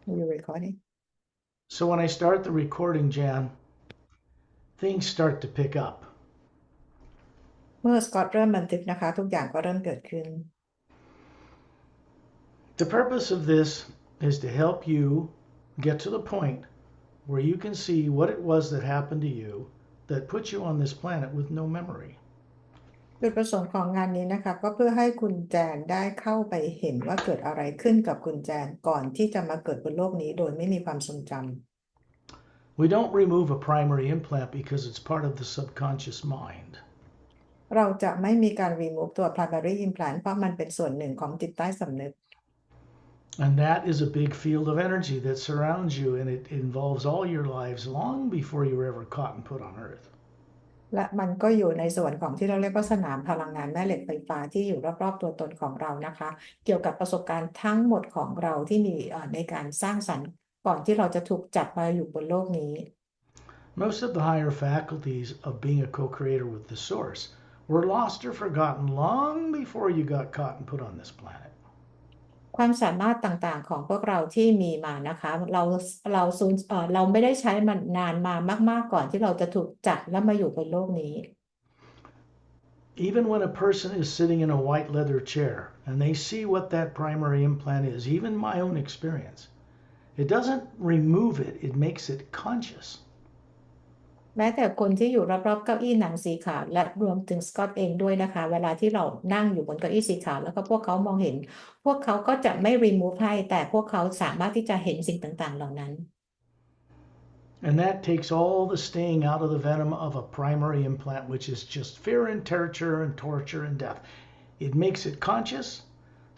Are you recording? So when I start the recording, Jan, things start to pick up. เมื่อสกอตเริ่มบันทึกนะคะทุกอย่างก็เริ่มเกิดขึ้น The purpose of this is to help you get to the point where you can see what it was that happened to you that put you on this planet with no memory. จุดประสงค์ของงานนี้นะคะก็เพื่อให้คุณแจนได้เข้าไปเห็นว่าเกิดอะไรขึ้นกับคุณแจนก่อนที่จะมาเกิดบนโลกนี้โดยไม่มีความทรงจำ We don't remove a primary implant because it's part of the subconscious mind. เราจะไม่มีการ remove ตัว primary implant เพราะมันเป็นส่วนหนึ่งของจิตใต้สำนึก And that is a big field of energy that surrounds you, and it involves all your lives long before you were ever caught and put on Earth. และมันก็อยู่ในส่วนของที่เราเรียกว่าสนามพลังงานแม่เหล็กไฟฟ้าที่อยู่รอบๆตัวตนของเรานะคะเกี่ยวกับประสบการณ์ทั้งหมดของเราที่มีในการสร้างสรรค์ก่อนที่เราจะถูกจับมาอยู่บนโลกนี้ Most of the higher faculties of being a co-creator with the source were lost or forgotten long before you got caught and put on this planet. ความสามารถต่างๆของพวกเราที่มีมานะคะเราไม่ได้ใช้มันนานมามากๆก่อนที่เราจะถูกจับและมาอยู่บนโลกนี้ Even when a person is sitting in a white leather chair and they see what that primary implant is, even my own experience, it doesn't remove it, it makes it conscious. แม้แต่คนที่อยู่รอบๆเก้าอี้หนังสีขาวและรวมถึงสกอตเองด้วยนะคะเวลาที่เรานั่งอยู่บนเก้าอี้สีขาวแล้วก็พวกเขามองเห็นพวกเขาก็จะไม่ remove ให้แต่พวกเขาสามารถที่จะเห็นสิ่งต่างๆเหล่านั้น And that takes all the sting out of the venom of a primary implant, which is just fear and torture and death. It makes it conscious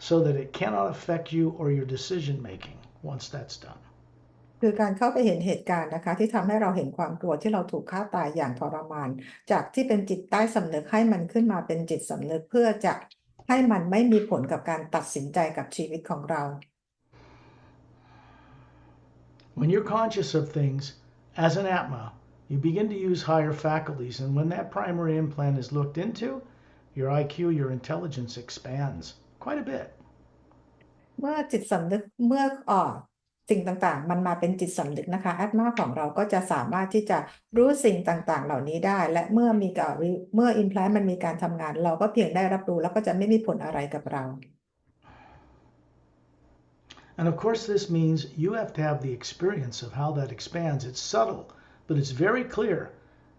so that it cannot affect you or your decision making once that's done. คือการเข้าไปเห็นเหตุการณ์นะคะที่ทำให้เราเห็นความกลัวที่เราถูกฆ่าตายอย่างทรมานจากที่เป็นจิตใต้สำนึกให้มันขึ้นมาเป็นจิตสำนึกเพื่อจะให้มันไม่มีผลกับการตัดสินใจกับชีวิตของเรา When you're conscious of things as an Atma, you begin to use higher faculties, and when that primary implant is looked into, your IQ, your intelligence expands quite a bit. เมื่อจิตสำนึกเมื่อสิ่งต่างๆมันมาเป็นจิตสำนึกนะคะแอดมาของเราก็จะสามารถที่จะรู้สิ่งต่างๆเหล่านี้ได้และเมื่ออิมแพลนมันมีการทำงานเราก็เพียงได้รับรู้แล้วก็จะไม่มีผลอะไรกับเรา And of course, this means you have to have the experience of how that expands. It's subtle, but it's very clear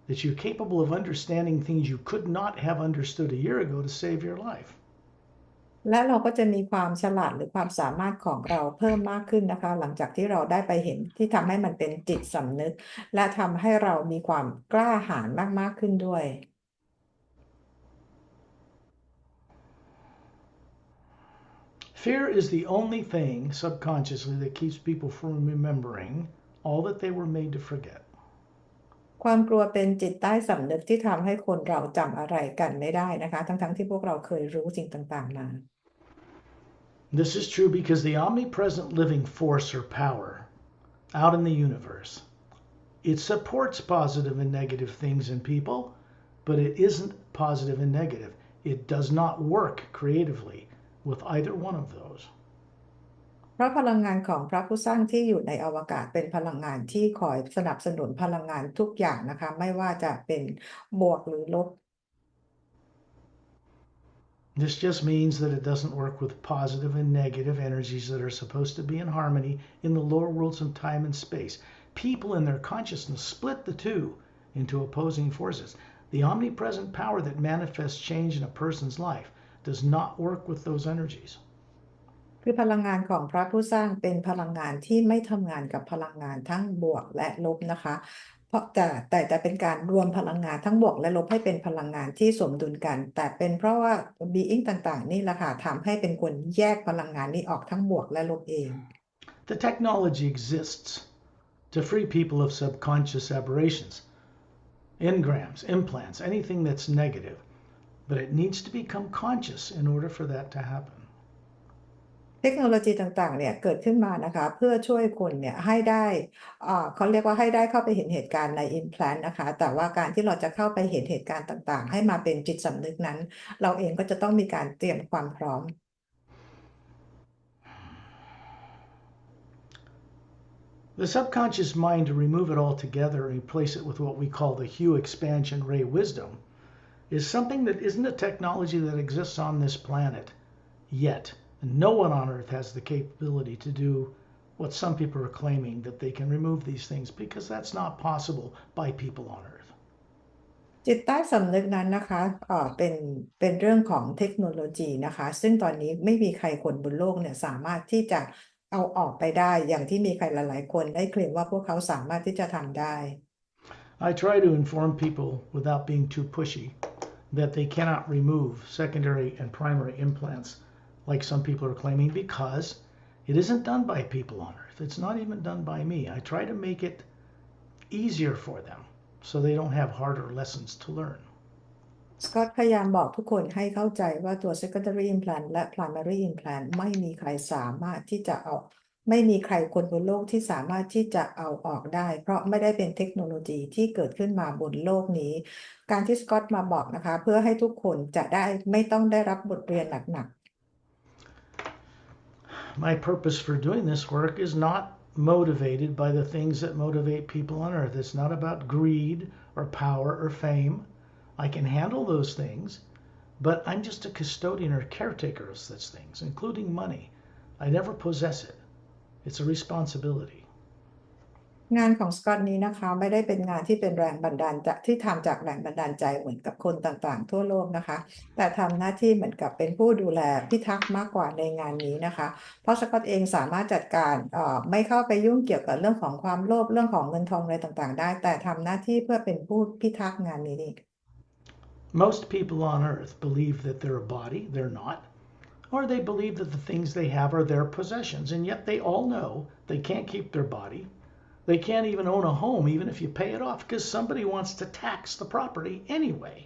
that you're capable of understanding things you could not have understood a year ago to save your life. และเราก็จะมีความฉลาดหรือความสามารถของเราเพิ่มมากขึ้นนะคะหลังจากที่เราได้ไปเห็นที่ทำให้มันเป็นจิตสำนึกและทำให้เรามีความกล้าหาญมากๆขึ้นด้วย Fear is the only thing subconsciously that keeps people from remembering all that they were made to forget. ความกลัวเป็นจิตใต้สำนึกที่ทำให้คนเราจำอะไรกันไม่ได้นะคะทั้งๆที่พวกเราเคยรู้สิ่งต่างๆมา This is true because the omnipresent living force or power out in the universe, it supports positive and negative things in people, but it isn't positive and negative. It does not work creatively with either one of those. เพราะพลังงานของพระผู้สร้างที่อยู่ในอวกาศเป็นพลังงานที่คอยสนับสนุนพลังงานทุกอย่างนะคะไม่ว่าจะเป็นบวกหรือลบ This just means that it doesn't work with positive and negative energies that are supposed to be in harmony in the lower worlds of time and space. People in their consciousness split the two into opposing forces. The omnipresent power that manifests change in a person's life does not work with those energies. คือพลังงานของพระผู้สร้างเป็นพลังงานที่ไม่ทำงานกับพลังงานทั้งบวกและลบนะคะเพราะแต่เป็นการรวมพลังงานทั้งบวกและลบให้เป็นพลังงานที่สมดุลกันแต่เป็นเพราะว่า being ต่างๆนี่แหละค่ะทำให้เป็นคนแยกพลังงานนี้ออกทั้งบวกและลบเอง The technology exists to free people of subconscious aberrations, engrams, implants, anything that's negative, but it needs to become conscious in order for that to happen. เทคโนโลยีต่างๆเนี่ยเกิดขึ้นมานะคะเพื่อช่วยคนเนี่ยให้ได้เขาเรียกว่าให้ได้เข้าไปเห็นเหตุการณ์ใน Implant นะคะแต่ว่าการที่เราจะเข้าไปเห็นเหตุการณ์ต่างๆให้มาเป็นจิตสำนึกนั้นเราเองก็จะต้องมีการเตรียมความพร้อม The subconscious mind, to remove it altogether and replace it with what we call the hue expansion ray wisdom, is something that isn't a technology that exists on this planet yet. And no one on earth has the capability to do what some people are claiming, that they can remove these things, because that's not possible by people on earth. จิตใต้สำนึกนั้นนะคะเป็นเรื่องของเทคโนโลยีนะคะซึ่งตอนนี้ไม่มีใครคนบนโลกเนี่ยสามารถที่จะเอาออกไปได้อย่างที่มีใครหลายๆคนได้เคลมว่าพวกเขาสามารถที่จะทำได้ I try to inform people without being too pushy that they cannot remove secondary and primary implants like some people are claiming, because it isn't done by people on earth. It's not even done by me. I try to make it easier for them so they don't have harder lessons to learn. สกอตพยายามบอกทุกคนให้เข้าใจว่าตัว secondary implant และ primary implant ไม่มีใครสามารถที่จะเอาไม่มีใครคนบนโลกที่สามารถที่จะเอาออกได้เพราะไม่ได้เป็นเทคโนโลยีที่เกิดขึ้นมาบนโลกนี้การที่สกอตมาบอกนะคะเพื่อให้ทุกคนจะได้ไม่ต้องได้รับบทเรียนหนัก My purpose for doing this work is not motivated by the things that motivate people on earth. It's not about greed or power or fame. I can handle those things, but I'm just a custodian or caretaker of such things, including money. I never possess it. It's a responsibility. งานของสกอตนี้นะคะไม่ได้เป็นงานที่เป็นแรงบันดาลใจที่ทำจากแรงบันดาลใจเหมือนกับคนต่างๆทั่วโลกนะคะแต่ทำหน้าที่เหมือนกับเป็นผู้ดูแลพิทักษ์มากกว่าในงานนี้นะคะเพราะสกอตเองสามารถจัดการไม่เข้าไปยุ่งเกี่ยวกับเรื่องของความโลภเรื่องของเงินทองอะไรต่างๆได้แต่ทำหน้าที่เพื่อเป็นผู้พิทักษ์งานนี้ Most people on earth believe that they're a body. They're not. Or they believe that the things they have are their possessions, and yet they all know they can't keep their body. They can't even own a home, even if you pay it off, because somebody wants to tax the property anyway.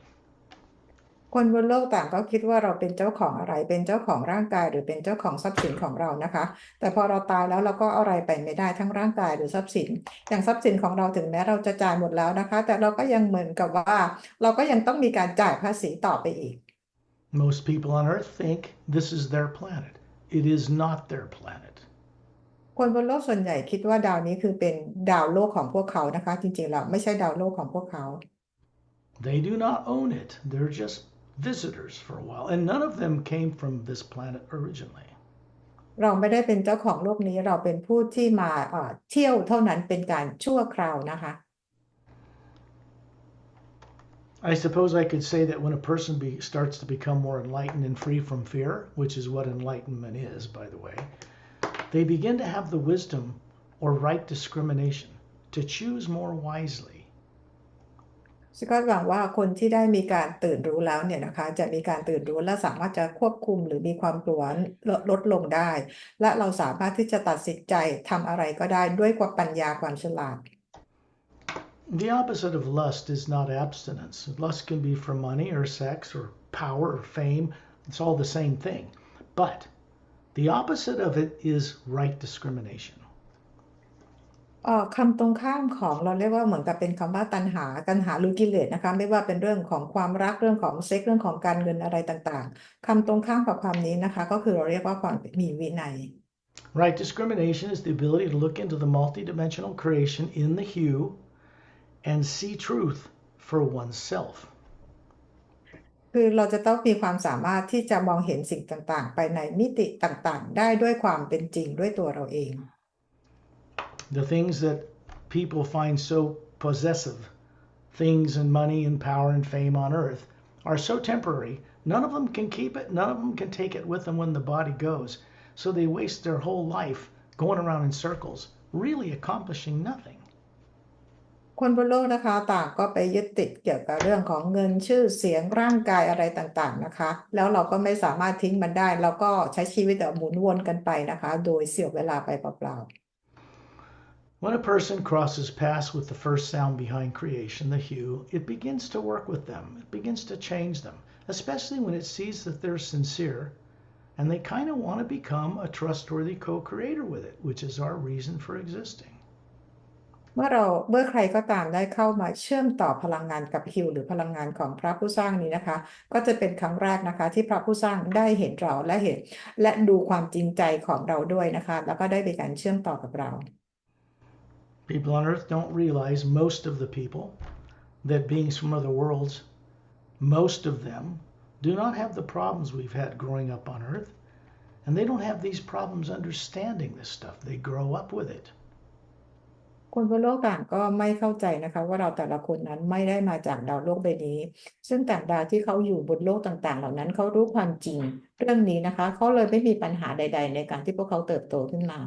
คนบนโลกต่างก็คิดว่าเราเป็นเจ้าของอะไรเป็นเจ้าของร่างกายหรือเป็นเจ้าของทรัพย์สินของเรานะคะแต่พอเราตายแล้วเราก็เอาอะไรไปไม่ได้ทั้งร่างกายหรือทรัพย์สินอย่างทรัพย์สินของเราถึงแม้เราจะจ่ายหมดแล้วนะคะแต่เราก็ยังเหมือนกับว่าเราก็ยังต้องมีการจ่ายภาษีต่อไปอีก Most people on earth think this is their planet. It is not their planet. คนบนโลกส่วนใหญ่คิดว่าดาวนี้คือเป็นดาวโลกของพวกเขานะคะจริงๆแล้วไม่ใช่ดาวโลกของพวกเขา They do not own it. They're just visitors for a while, and none of them came from this planet originally. เราไม่ได้เป็นเจ้าของโลกนี้เราเป็นผู้ที่มาเที่ยวเท่านั้นเป็นการชั่วคราวนะคะ I suppose I could say that when a person starts to become more enlightened and free from fear, which is what enlightenment is, by the way, they begin to have the wisdom or right discrimination to choose more wisely. สกอตหวังว่าคนที่ได้มีการตื่นรู้แล้วเนี่ยนะคะจะมีการตื่นรู้และสามารถจะควบคุมหรือมีความกลัวลดลงได้และเราสามารถที่จะตัดสินใจทำอะไรก็ได้ด้วยความปัญญาความฉลาด The opposite of lust is not abstinence. Lust can be for money or sex or power or fame. It's all the same thing. But the opposite of it is right discrimination. คำตรงข้ามของเราเรียกว่าเหมือนกับเป็นคำว่าตัณหาหรือกิเลสนะคะไม่ว่าเป็นเรื่องของความรักเรื่องของเซ็กเรื่องของการเงินอะไรต่างๆคำตรงข้ามกับความนี้นะคะก็คือเราเรียกว่าความมีวินัย Right discrimination is the ability to look into the multidimensional creation in the hue and see truth for oneself. คือเราจะต้องมีความสามารถที่จะมองเห็นสิ่งต่างๆไปในมิติต่างๆได้ด้วยความเป็นจริงด้วยตัวเราเอง The things that people find so possessive, things and money and power and fame on earth, are so temporary. None of them can keep it. None of them can take it with them when the body goes. So they waste their whole life going around in circles, really accomplishing nothing. คนบนโลกนะคะต่างก็ไปยึดติดเกี่ยวกับเรื่องของเงินชื่อเสียงร่างกายอะไรต่างๆนะคะแล้วเราก็ไม่สามารถทิ้งมันได้เราก็ใช้ชีวิตแบบหมุนวนกันไปนะคะโดยเสียเวลาไปเปล่า When a person crosses paths with the first sound behind creation, the hue, it begins to work with them. It begins to change them, especially when it sees that they're sincere and they kind of want to become a trustworthy co-creator with it, which is our reason for existing. ๆเมื่อใครก็ตามได้เข้ามาเชื่อมต่อพลังงานกับฮิวหรือพลังงานของพระผู้สร้างนี้นะคะก็จะเป็นครั้งแรกนะคะที่พระผู้สร้างได้เห็นเราและดูความจริงใจของเราด้วยนะคะแล้วก็ได้มีการเชื่อมต่อกับเรา People on Earth don't realize, most of the people, that beings from other worlds, most of them, do not have the problems we've had growing up on Earth. And they don't have these problems understanding this stuff. They grow up with it. คนบนโลกต่างก็ไม่เข้าใจนะคะว่าเราแต่ละคนนั้นไม่ได้มาจากดาวโลกใบนี้ซึ่งต่างดาวที่เขาอยู่บนโลกต่างๆเหล่านั้นเขารู้ความจริงเรื่องนี้นะคะเขาเลยไม่มีปัญหาใดๆในการที่พวกเขาเติบโตขึ้นมา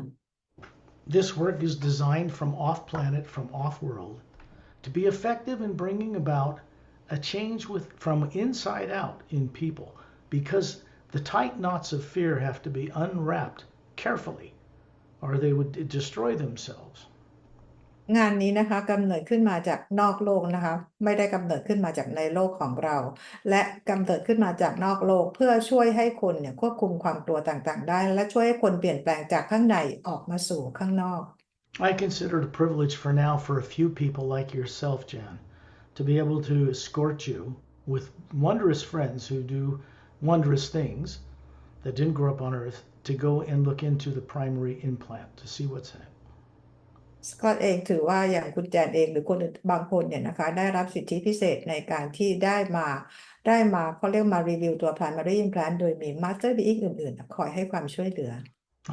This work is designed from off planet, from off world, to be effective in bringing about a change from inside out in people, because the tight knots of fear have to be unwrapped carefully or they would destroy themselves. งานนี้นะคะกำเนิดขึ้นมาจากนอกโลกนะคะไม่ได้กำเนิดขึ้นมาจากในโลกของเราและกำเนิดขึ้นมาจากนอกโลกเพื่อช่วยให้คนเนี่ยควบคุมความกลัวต่างๆได้และช่วยให้คนเปลี่ยนแปลงจากข้างในออกมาสู่ข้างนอก I consider it a privilege for now for a few people like yourself, Jan, to be able to escort you with wondrous friends who do wondrous things that didn't grow up on Earth to go and look into the primary implant to see what's in it. สกอตเองถือว่าอย่างคุณแจนเองหรือคนบางคนเนี่ยนะคะได้รับสิทธิพิเศษในการที่ได้มาเขาเรียกมารีวิวตัว primary implant โดยมี master being อื่นๆคอยให้ความช่วยเหลือ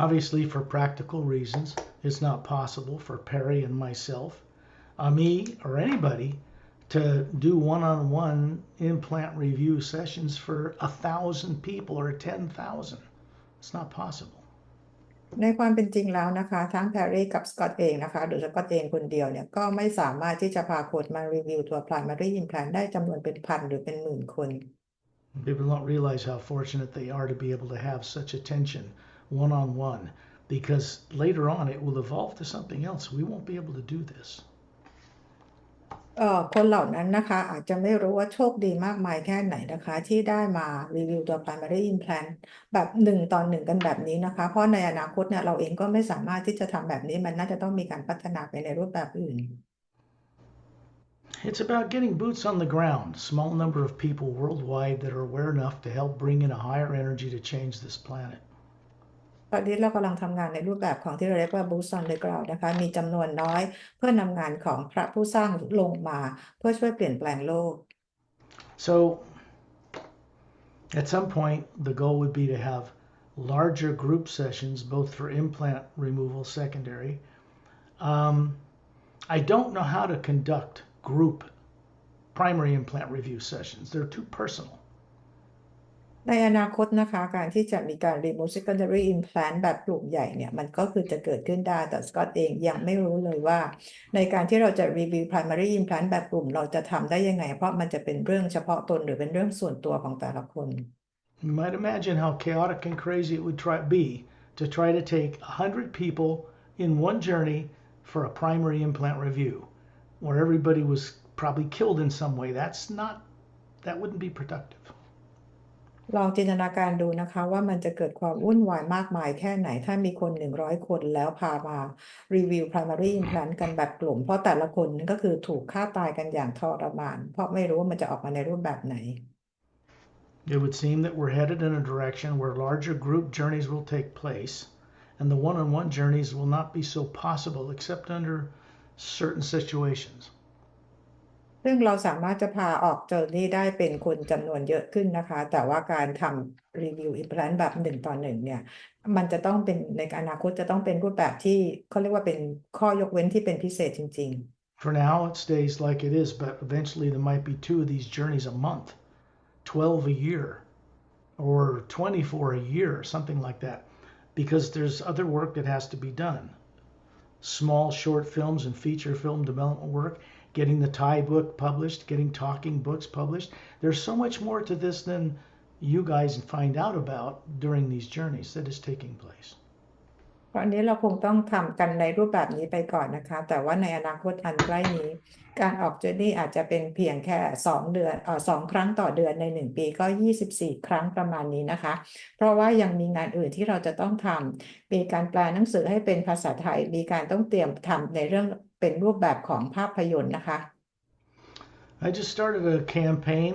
Obviously, for practical reasons, it's not possible for Perry and myself, me, or anybody to do one-on-one implant review sessions for 1,000 people or 10,000. It's not possible. ในความเป็นจริงแล้วนะคะทั้งแพรรี่กับสกอตเองนะคะโดยสกอตเองคนเดียวเนี่ยก็ไม่สามารถที่จะพาคนมารีวิวตัว primary implant ได้จำนวนเป็นพันหรือเป็นหมื่นคน People don't realize how fortunate they are to be able to have such attention one-on-one, because later on it will evolve to something else. We won't be able to do this. คนเหล่านั้นนะคะอาจจะไม่รู้ว่าโชคดีมากมายแค่ไหนนะคะที่ได้มารีวิวตัว primary implant แบบ1 ต่อ 1กันแบบนี้นะคะเพราะในอนาคตเนี่ยเราเองก็ไม่สามารถที่จะทำแบบนี้มันน่าจะต้องมีการพัฒนาไปในรูปแบบอื่น It's about getting boots on the ground, small number of people worldwide that are aware enough to help bring in a higher energy to change this planet. ตอนนี้เรากำลังทำงานในรูปแบบของที่เราเรียกว่า Boots on the ground นะคะมีจำนวนน้อยเพื่อนำงานของพระผู้สร้างลงมาเพื่อช่วยเปลี่ยนแปลงโลก So at some point, the goal would be to have larger group sessions, both for implant removal secondary. I don't know how to conduct group primary implant review sessions. They're too personal. ในอนาคตนะคะการที่จะมีการ remove secondary implant แบบกลุ่มใหญ่เนี่ยมันก็คือจะเกิดขึ้นได้แต่สกอตเองยังไม่รู้เลยว่าในการที่เราจะรีวิว primary implant แบบกลุ่มเราจะทำได้ยังไงเพราะมันจะเป็นเรื่องเฉพาะตนหรือเป็นเรื่องส่วนตัวของแต่ละคน You might imagine how chaotic and crazy it would be to try to take 100 people in one journey for a primary implant review, where everybody was probably killed in some way. That wouldn't be productive. ลองจินตนาการดูนะคะว่ามันจะเกิดความวุ่นวายมากมายแค่ไหนถ้ามีคน100 คนแล้วพามารีวิว primary implant กันแบบกลุ่มเพราะแต่ละคนนั่นก็คือถูกฆ่าตายกันอย่างทรมานเพราะไม่รู้ว่ามันจะออกมาในรูปแบบไหน It would seem that we're headed in a direction where larger group journeys will take place, and the one-on-one journeys will not be so possible except under certain situations. ซึ่งเราสามารถจะพาออกเจอนี่ได้เป็นคนจำนวนเยอะขึ้นนะคะแต่ว่าการทำรีวิว implant แบบ1 ต่อ 1เนี่ยมันจะต้องเป็นในอนาคตจะต้องเป็นรูปแบบที่เขาเรียกว่าเป็นข้อยกเว้นที่เป็นพิเศษจริง For now, it stays like it is, but eventually there might be 2 of these journeys a month, 12 a year, or 24 a year, something like that, because there's other work that has to be done. Small short films and feature film development work, getting the Thai book published, getting talking books published. There's so much more to this than you guys find out about during these journeys that is taking place. ตอนนี้เราคงต้องทำกันในรูปแบบนี้ไปก่อนนะคะแต่ว่าในอนาคตอันใกล้นี้การออกเจอร์นี่อาจจะเป็นเพียงแค่2 ครั้งต่อเดือนใน1 ปีก็24 ครั้งประมาณนี้นะคะเพราะว่ายังมีงานอื่นที่เราจะต้องทำมีการแปลหนังสือให้เป็นภาษาไทยมีการต้องเตรียมทำในเรื่องเป็นรูปแบบของภาพยนตร์นะคะ I just started a campaign,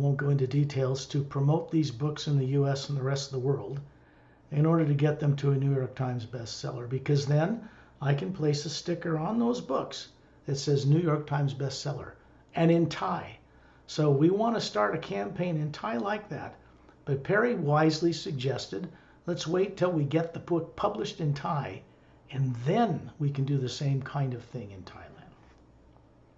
won't go into details, to promote these books in the US and the rest of the world in order to get them to a New York Times bestseller, because then I can place a sticker on those books that says New York Times bestseller and in Thai. So we want to start a campaign in Thai like that. But Perry wisely suggested let's wait till we get the book published in Thai and then we can do the same kind of thing in Thailand.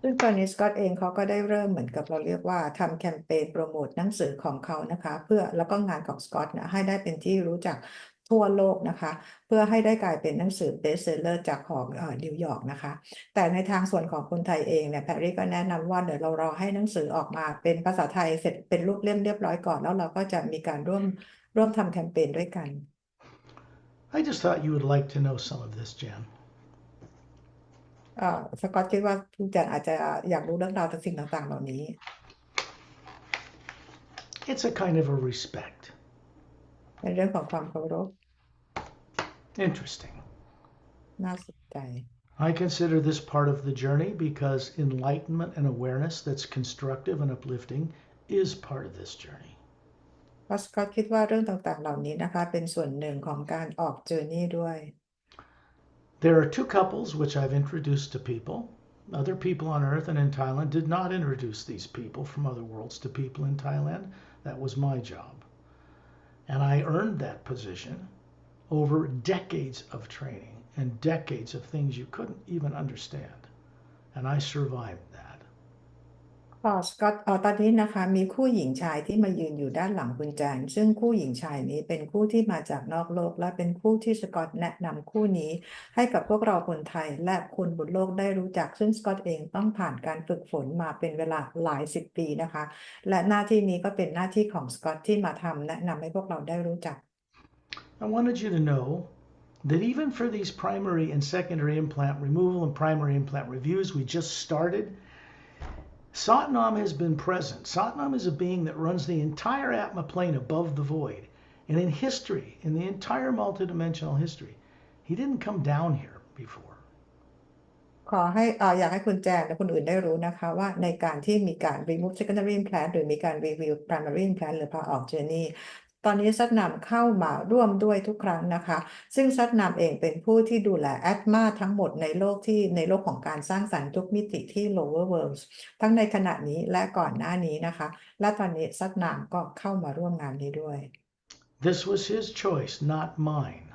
ซึ่งตอนนี้สกอตเองเขาก็ได้เริ่มเหมือนกับเราเรียกว่าทำแคมเปญโปรโมทหนังสือของเขานะคะเพื่อแล้วก็งานของสกอตนะให้ได้เป็นที่รู้จักทั่วโลกนะคะเพื่อให้ได้กลายเป็นหนังสือเบสเซลเลอร์จากของนิวยอร์กนะคะแต่ในทางส่วนของคนไทยเองเนี่ยแพรรี่ก็แนะนำว่าเดี๋ยวเรารอให้หนังสือออกมาเป็นภาษาไทยเสร็จเป็นรูปเล่มเรียบร้อยก่อนแล้วเราก็จะมีการร่วมทำแคมเปญด้วยกัน I just thought you would like to know some of this, Jan. สกอตคิดว่าทุกท่านอาจจะอยากรู้เรื่องราวสิ่งต่างๆเหล่านี้ It's a kind of a respect. เป็นเรื่องของความเคารพ Interesting. น่าสนใจ I consider this part of the journey because enlightenment and awareness that's constructive and uplifting is part of this journey. เพราะสกอตคิดว่าเรื่องต่างๆเหล่านี้นะคะเป็นส่วนหนึ่งของการออกเจอร์นี่ด้วย There are two couples which I've introduced to people. Other people on Earth and in Thailand did not introduce these people from other worlds to people in Thailand. That was my job. And I earned that position over decades of training and decades of things you couldn't even understand. And I survived that. สกอตตอนนี้นะคะมีคู่หญิงชายที่มายืนอยู่ด้านหลังคุณแจงซึ่งคู่หญิงชายนี้เป็นคู่ที่มาจากนอกโลกและเป็นคู่ที่สกอตแนะนำคู่นี้ให้กับพวกเราคนไทยและคนบนโลกได้รู้จักซึ่งสกอตเองต้องผ่านการฝึกฝนมาเป็นเวลาหลายสิบปีนะคะและหน้าที่นี้ก็เป็นหน้าที่ของสกอตที่มาทำแนะนำให้พวกเราได้รู้จัก I wanted you to know that even for these primary and secondary implant removal and primary implant reviews we just started, Satnam has been present. Satnam is a being that runs the entire Atma plane above the void. And in history, in the entire multidimensional history, he didn't come down here before. ขอให้อยากให้คุณแจงและคนอื่นได้รู้นะคะว่าในการที่มีการ remove secondary implant หรือมีการ review primary implant หรือพาออก journey ตอนนี้ซัดนามเข้ามาร่วมด้วยทุกครั้งนะคะซึ่งซัดนามเองเป็นผู้ที่ดูแลแอดมาทั้งหมดในโลกของการสร้างสรรค์ทุกมิติที่ lower worlds ทั้งในขณะนี้และก่อนหน้านี้นะคะและตอนนี้ซัดนามก็เข้ามาร่วมงานนี้ด้วย This was his choice, not mine.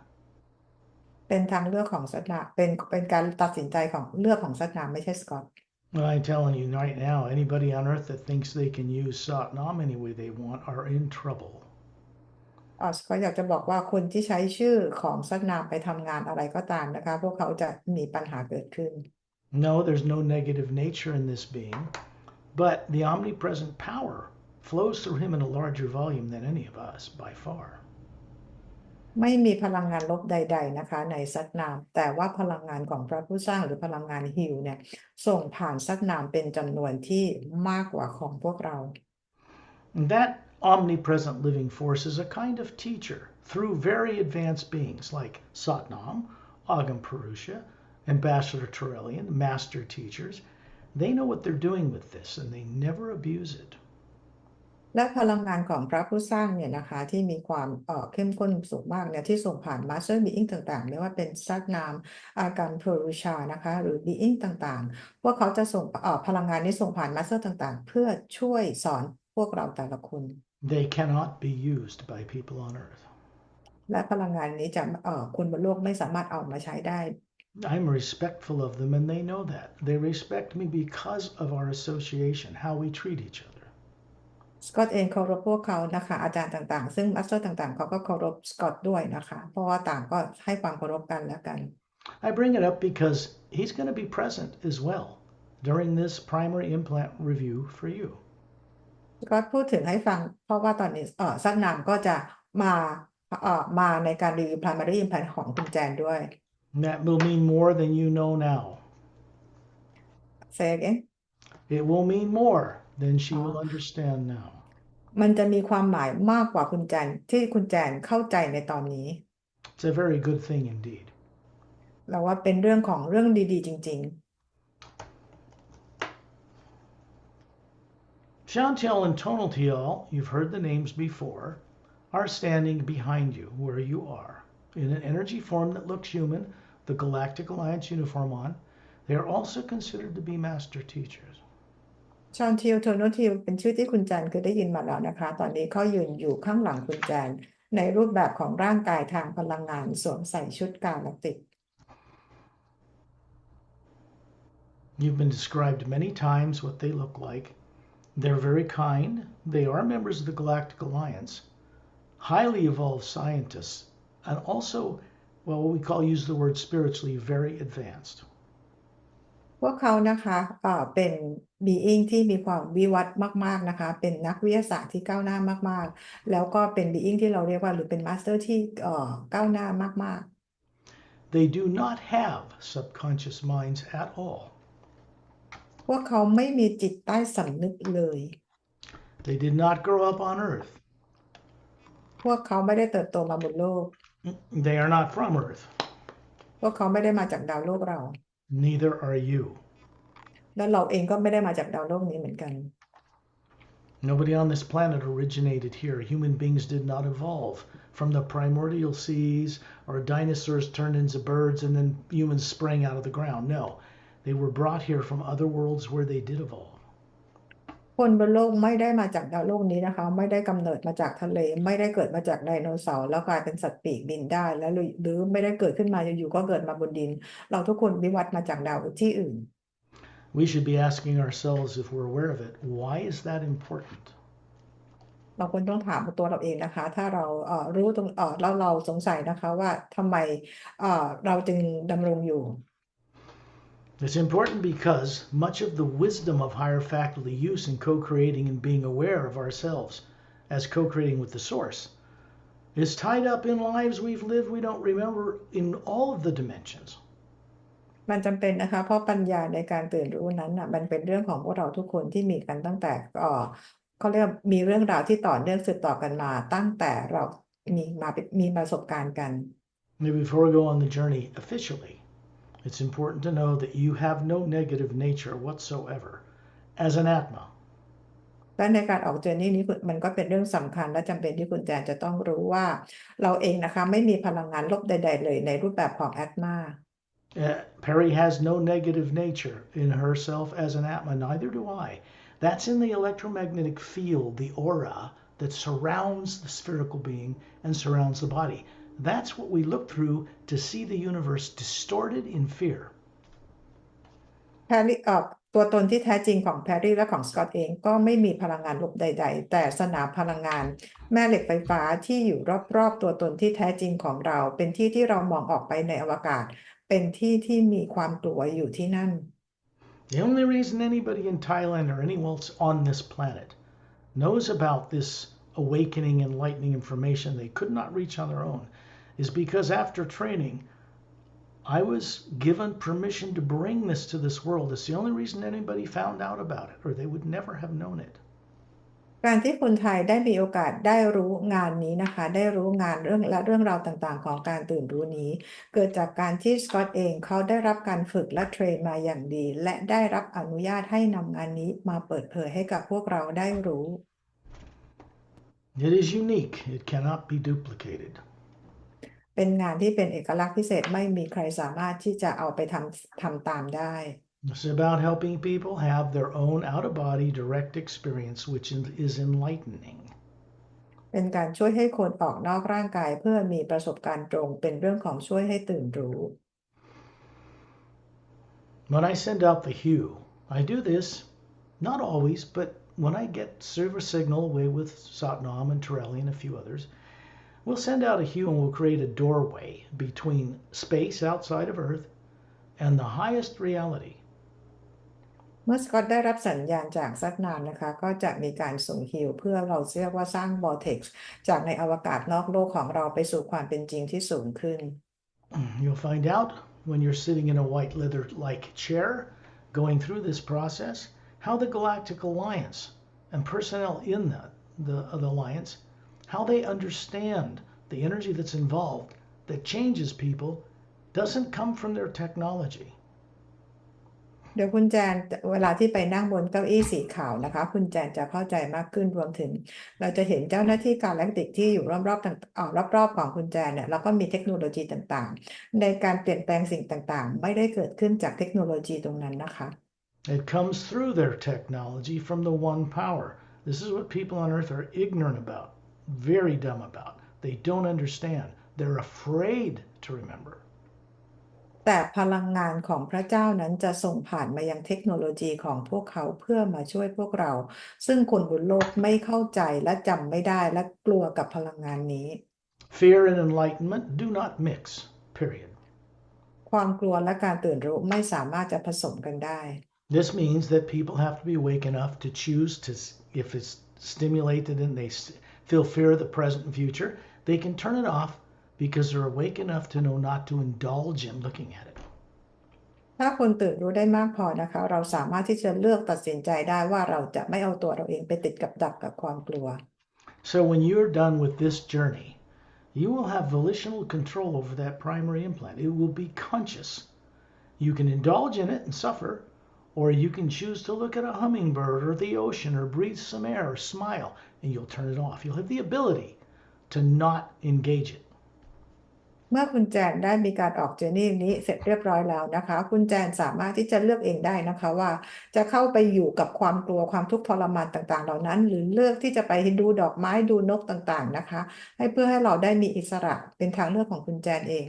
เป็นทางเลือกของซัดนามเป็นการตัดสินใจของเลือกของซัดนามไม่ใช่สกอต But I'm telling you right now, anybody on earth that thinks they can use Satnam any way they want are in trouble. ก็อยากจะบอกว่าคนที่ใช้ชื่อของซัดนามไปทำงานอะไรก็ตามนะคะพวกเขาจะมีปัญหาเกิดขึ้น No, there's no negative nature in this being, but the omnipresent power flows through him in a larger volume than any of us by far. ไม่มีพลังงานลบใดๆนะคะในซัดนามแต่ว่าพลังงานของพระผู้สร้างหรือพลังงานฮิวเนี่ยส่งผ่านซัดนามเป็นจำนวนที่มากกว่าของพวกเรา And that omnipresent living force is a kind of teacher through very advanced beings like Satnam, Agam Purusha, Ambassador Turelian, master teachers. They know what they're doing with this and they never abuse it. และพลังงานของพระผู้สร้างเนี่ยนะคะที่มีความเข้มข้นสูงมากเนี่ยที่ส่งผ่านมาสเตอร์บีอิงต่างๆไม่ว่าเป็นซัดนามอาการเพรูชานะคะหรือบีอิงต่างๆพวกเขาจะส่งพลังงานนี้ส่งผ่านมาสเตอร์ต่างๆเพื่อช่วยสอนพวกเราแต่ละคน They cannot be used by people on earth. และพลังงานนี้จะคนบนโลกไม่สามารถเอามาใช้ได้ I'm respectful of them and they know that. They respect me because of our association, how we treat each other. สกอตเองเคารพพวกเขานะคะอาจารย์ต่างๆซึ่งมาสเตอร์ต่างๆเขาก็เคารพสกอตด้วยนะคะเพราะว่าต่างก็ให้ความเคารพกันและกัน I bring it up because he's going to be present as well during this primary implant review for you. สกอตพูดถึงให้ฟังเพราะว่าตอนนี้ซัดนามก็จะมามาในการรีวิว primary implant ของคุณแจนด้วย And that will mean more than you know now. Say again It will mean more than she will understand now. มันจะมีความหมายมากกว่าคุณแจนที่คุณแจนเข้าใจในตอนนี้ It's a very good thing indeed. เราว่าเป็นเรื่องของเรื่องดีๆจริง Chantel and Tonaltial, you've heard the names before, are standing behind you where you are in an energy form that looks human. the Galactic Alliance uniform on, they are also considered to be master teachers. ชอนทิลโทโนทิลเป็นชื่อที่คุณแจนเคยได้ยินมาแล้วนะคะตอนนี้เขายืนอยู่ข้างหลังคุณแจนในรูปแบบของร่างกายทางพลังงานสวมใส่ชุดกาแล็กติก You've been described many times what they look like. They're very kind. They are members of the Galactic Alliance, highly evolved scientists, and also, well, what we call, use the word spiritually, very advanced. พวกเขานะคะเป็น being ที่มีความวิวัฒน์มากๆนะคะเป็นนักวิทยาศาสตร์ที่ก้าวหน้ามากๆแล้วก็เป็น being ที่เราเรียกว่าหรือเป็น master ที่ก้าวหน้ามาก They do not have subconscious minds at all. ๆพวกเขาไม่มีจิตใต้สำนึกเลย They did not grow up on Earth. พวกเขาไม่ได้เติบโตมาบนโลก They are not from Earth. พวกเขาไม่ได้มาจากดาวโลกเรา Neither are you. แล้วเราเองก็ไม่ได้มาจากดาวโลกนี้เหมือนกัน Nobody on this planet originated here. Human beings did not evolve from the primordial seas or dinosaurs turned into birds and then humans sprang out of the ground. No, they were brought here from other worlds where they did evolve. คนบนโลกไม่ได้มาจากดาวโลกนี้นะคะไม่ได้กำเนิดมาจากทะเลไม่ได้เกิดมาจากไดโนเสาร์แล้วกลายเป็นสัตว์ปีกบินได้แล้วหรือไม่ได้เกิดขึ้นมาอยู่ๆก็เกิดมาบนดินเราทุกคนวิวัฒน์มาจากดาวที่อื่น We should be asking ourselves, if we're aware of it, why is that important? เราควรต้องถามตัวเราเองนะคะถ้าเรารู้ตรงแล้วเราสงสัยนะคะว่าทำไมเราจึงดำรงอยู่ It's important because much of the wisdom of higher faculty use in co-creating and being aware of ourselves as co-creating with the source is tied up in lives we've lived we don't remember in all of the dimensions. มันจำเป็นนะคะเพราะปัญญาในการตื่นรู้นั้นนะมันเป็นเรื่องของพวกเราทุกคนที่มีกันตั้งแต่เขาเรียกมีเรื่องราวที่ต่อเนื่องสืบต่อกันมาตั้งแต่เรามีประสบการณ์กัน Maybe before we go on the journey officially, it's important to know that you have no negative nature whatsoever as an Atma. และในการออกเจอร์นี่นี้มันก็เป็นเรื่องสำคัญและจำเป็นที่คุณแจนจะต้องรู้ว่าเราเองนะคะไม่มีพลังงานลบใดๆเลยในรูปแบบของแอตมา Perry has no negative nature in herself as an Atma, neither do I. That's in the electromagnetic field, the aura that surrounds the spherical being and surrounds the body. That's what we look through to see the universe distorted in fear. แพรรี่ตัวตนที่แท้จริงของแพรรี่และของสกอตเองก็ไม่มีพลังงานลบใดๆแต่สนามพลังงานแม่เหล็กไฟฟ้าที่อยู่รอบๆตัวตนที่แท้จริงของเราเป็นที่ที่เรามองออกไปในอวกาศเป็นที่ที่มีความกลัวอยู่ที่นั่น The only reason anybody in Thailand or anyone else on this planet knows about this awakening, enlightening information they could not reach on their own is because after training, I was given permission to bring this to this world. It's the only reason anybody found out about it, or they would never have known it. การที่คนไทยได้มีโอกาสได้รู้งานนี้นะคะได้รู้งานเรื่องราวต่างๆของการตื่นรู้นี้เกิดจากการที่สกอตเองเขาได้รับการฝึกและเทรนมาอย่างดีและได้รับอนุญาตให้นำงานนี้มาเปิดเผยให้กับพวกเราได้รู้ It is unique. It cannot be duplicated. เป็นงานที่เป็นเอกลักษณ์พิเศษไม่มีใครสามารถที่จะเอาไปทำตามได้ It's about helping people have their own out-of-body direct experience, which is enlightening. เป็นการช่วยให้คนออกนอกร่างกายเพื่อมีประสบการณ์ตรงเป็นเรื่องของช่วยให้ตื่นรู้ When I send out the hue, I do this, not always, but when I get silver signal away with Satnam and Torelli and a few others, we'll send out a hue and we'll create a doorway between space outside of Earth and the highest reality. เมื่อสกอตได้รับสัญญาณจากซักนามนะคะก็จะมีการส่งฮิวเพื่อเราเรียกว่าสร้างวอร์เท็กซ์จากในอวกาศนอกโลกของเราไปสู่ความเป็นจริงที่สูงขึ้น You'll find out when you're sitting in a white leather-like chair going through this process how the Galactic Alliance and personnel in the alliance, how they understand the energy that's involved that changes people doesn't come from their technology. เดี๋ยวคุณแจนเวลาที่ไปนั่งบนเก้าอี้สีขาวนะคะคุณแจนจะเข้าใจมากขึ้นรวมถึงเราจะเห็นเจ้าหน้าที่กาแล็กติกที่อยู่รอบๆต่างรอบๆของคุณแจนเนี่ยแล้วก็มีเทคโนโลยีต่างๆในการเปลี่ยนแปลงสิ่งต่างๆไม่ได้เกิดขึ้นจากเทคโนโลยีตรงนั้นนะคะ It comes through their technology from the one power. This is what people on earth are ignorant about, very dumb about. They don't understand. They're afraid to remember. แต่พลังงานของพระเจ้านั้นจะส่งผ่านมายังเทคโนโลยีของพวกเขาเพื่อมาช่วยพวกเราซึ่งคนบนโลกไม่เข้าใจและจำไม่ได้และกลัวกับพลังงานนี้ Fear and enlightenment do not mix, period. ความกลัวและการตื่นรู้ไม่สามารถจะผสมกันได้ This means that people have to be awake enough to choose to, if it's stimulated and they feel fear of the present and future, they can turn it off because they're awake enough to know not to indulge in looking at it. ถ้าคนตื่นรู้ได้มากพอนะคะเราสามารถที่จะเลือกตัดสินใจได้ว่าเราจะไม่เอาตัวเราเองไปติดกับดักกับความกลัว So when you're done with this journey, you will have volitional control over that primary implant. It will be conscious. You can indulge in it and suffer, or you can choose to look at a hummingbird or the ocean or breathe some air or smile, and you'll turn it off. You'll have the ability to not engage it. เมื่อคุณแจนได้มีการออกเจอร์นี่นี้เสร็จเรียบร้อยแล้วนะคะคุณแจนสามารถที่จะเลือกเองได้นะคะว่าจะเข้าไปอยู่กับความกลัวความทุกข์ทรมานต่างๆเหล่านั้นหรือเลือกที่จะไปดูดอกไม้ดูนกต่างๆนะคะให้เพื่อให้เราได้มีอิสระเป็นทางเลือกของคุณแจนเอง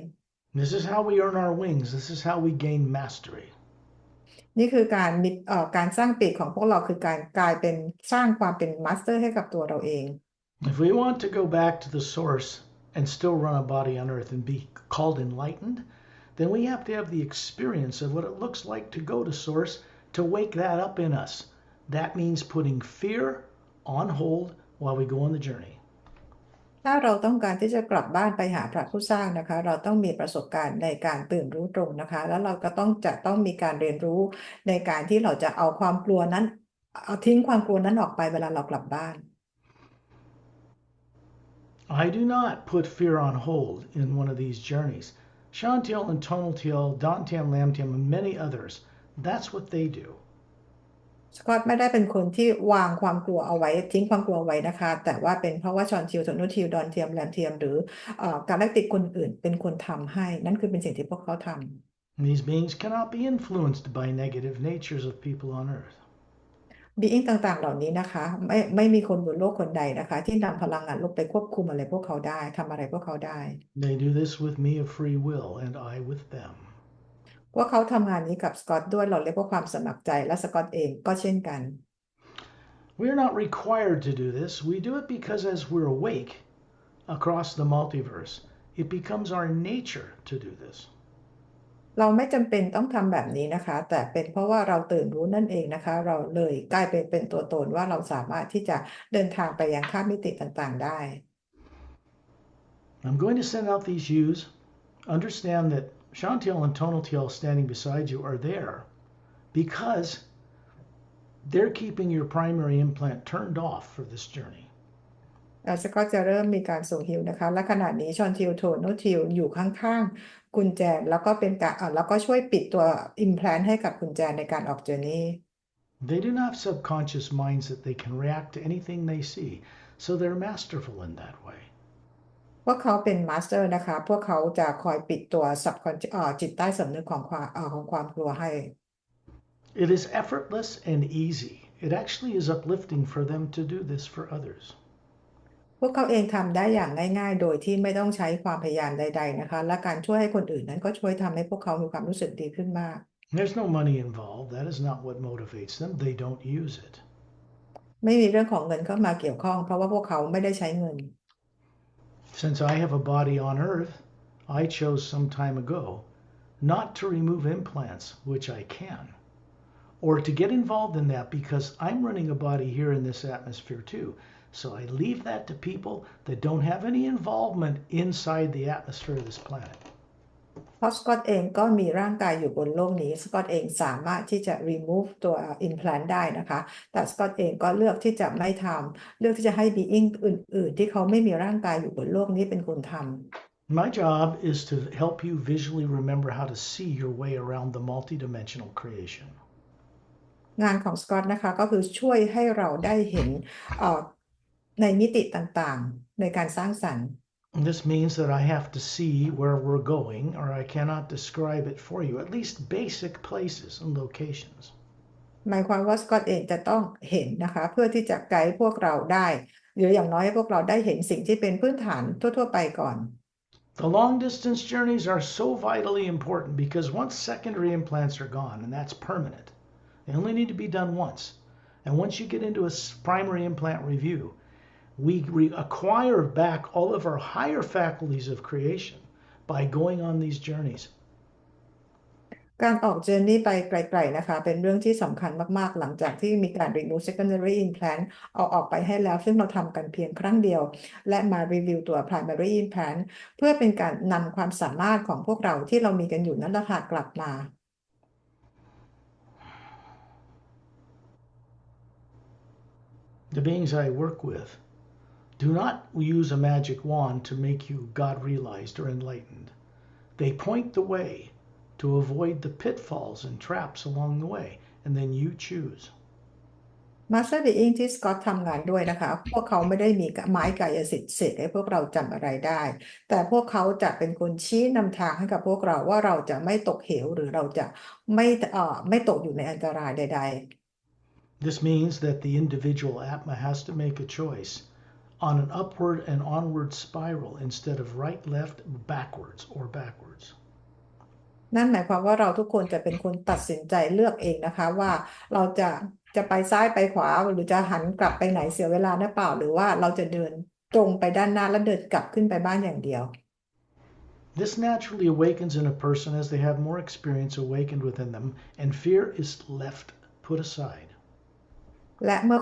This is how we earn our wings. This is how we gain mastery. นี่คือการมีการสร้างปีกของพวกเราคือการกลายเป็นสร้างความเป็นมาสเตอร์ให้กับตัวเราเอง If we want to go back to the source and still run a body on earth and be called enlightened, then we have to have the experience of what it looks like to go to source to wake that up in us. That means putting fear on hold while we go on the journey. ถ้าเราต้องการที่จะกลับบ้านไปหาพระผู้สร้างนะคะเราต้องมีประสบการณ์ในการตื่นรู้ตรงนะคะแล้วเราก็จะต้องมีการเรียนรู้ในการที่เราจะเอาความกลัวนั้นเอาทิ้งความกลัวนั้นออกไปเวลาเรากลับบ้าน I do not put fear on hold in one of these journeys. Shantiel and Tonaltiel, Dantian, Lamtiam, and many others, that's what they do. สกอตไม่ได้เป็นคนที่วางความกลัวเอาไว้ทิ้งความกลัวไว้นะคะแต่ว่าเป็นเพราะว่าชอนทิวโทนูทิวดอนเทียมแลมเทียมหรือการแลกติกคนอื่นเป็นคนทำให้นั่นคือเป็นสิ่งที่พวกเขาทำ These beings cannot be influenced by negative natures of people on earth. บีอิงต่างๆเหล่านี้นะคะไม่มีคนบนโลกคนใดนะคะที่นำพลังงานลบไปควบคุมอะไรพวกเขาได้ทำอะไรพวกเขาได้ They do this with me of free will, and I with them. พวกเขาทำงานนี้กับสกอตด้วยเราเรียกว่าความสมัครใจและสกอตเองก็เช่นกัน We're not required to do this. We do it because as we're awake across the multiverse, it becomes our nature to do this. เราไม่จำเป็นต้องทำแบบนี้นะคะแต่เป็นเพราะว่าเราตื่นรู้นั่นเองนะคะเราเลยกลายเป็นตัวตนว่าเราสามารถที่จะเดินทางไปยังข้ามมิติต่างๆได้ I'm going to send out these U's. Understand that Chantiel and Tonaltiel standing beside you are there because they're keeping your primary implant turned off for this journey. สกอตจะเริ่มมีการส่งฮิวนะคะและขณะนี้ชอนทิวโทโนทิวอยู่ข้างๆกุญแจแล้วก็เป็นการแล้วก็ช่วยปิดตัว implant ให้กับกุญแจในการออกเจอร์นี่ They do not have subconscious minds that they can react to anything they see, so they're masterful in that way. พวกเขาเป็นมาสเตอร์นะคะพวกเขาจะคอยปิดตัวจิตใต้สำนึกของความกลัวให้ It is effortless and easy. It actually is uplifting for them to do this for others. พวกเขาเองทำได้อย่างง่ายๆโดยที่ไม่ต้องใช้ความพยายามใดๆนะคะและการช่วยให้คนอื่นนั้นก็ช่วยทำให้พวกเขามีความรู้สึกดีขึ้นมาก There's no money involved. That is not what motivates them. They don't use it. ไม่มีเรื่องของเงินเข้ามาเกี่ยวข้องเพราะว่าพวกเขาไม่ได้ใช้เงิน Since I have a body on earth, I chose some time ago not to remove implants, which I can, or to get involved in that because I'm running a body here in this atmosphere too. So I leave that to people that don't have any involvement inside the atmosphere of this planet. เพราะสกอตเองก็มีร่างกายอยู่บนโลกนี้สกอตเองสามารถที่จะ remove ตัว implant ได้นะคะแต่สกอตเองก็เลือกที่จะไม่ทำเลือกที่จะให้ being อื่นๆที่เขาไม่มีร่างกายอยู่บนโลกนี้เป็นคนทำ My job is to help you visually remember how to see your way around the multidimensional creation. งานของสกอตนะคะก็คือช่วยให้เราได้เห็นเอ่อในมิติต่างๆในการสร้างสรรค์ This means that I have to see where we're going, or I cannot describe it for you, at least basic places and locations. หมายความว่าสกอตเองจะต้องเห็นนะคะเพื่อที่จะไกด์พวกเราได้หรืออย่างน้อยให้พวกเราได้เห็นสิ่งที่เป็นพื้นฐานทั่วๆไปก่อน The long distance journeys are so vitally important because once secondary implants are gone, and that's permanent, they only need to be done once. And once you get into a primary implant review, we acquire back all of our higher faculties of creation by going on these journeys. การออกเจอร์นี่ไปไกลๆนะคะเป็นเรื่องที่สำคัญมากๆหลังจากที่มีการ remove secondary implant เอาออกไปให้แล้วซึ่งเราทำกันเพียงครั้งเดียวและมารีวิวตัว primary implant เพื่อเป็นการนำความสามารถของพวกเราที่เรามีกันอยู่นั่นแหละค่ะกลับมา The beings I work with do not use a magic wand to make you God realized or enlightened. They point the way to avoid the pitfalls and traps along the way, and then you choose. Master Being ที่สกอตทำงานด้วยนะคะพวกเขาไม่ได้มีไม้กายสิทธิ์เสกให้พวกเราจำอะไรได้แต่พวกเขาจะเป็นคนชี้นำทางให้กับพวกเราว่าเราจะไม่ตกเหวหรือเราจะไม่ตกอยู่ในอันตรายใด This means that the individual Atma has to make a choice on an upward and onward spiral instead of right, left, backwards, or backwards. ๆนั่นหมายความว่าเราทุกคนจะเป็นคนตัดสินใจเลือกเองนะคะว่าเราจะไปซ้ายไปขวาหรือจะหันกลับไปไหนเสียเวลาหรือเปล่าหรือว่าเราจะเดินตรงไปด้านหน้าแล้วเดินกลับขึ้นไปบ้านอย่างเดียว This naturally awakens in a person as they have more experience awakened within them, and fear is left put aside. และเมื่อ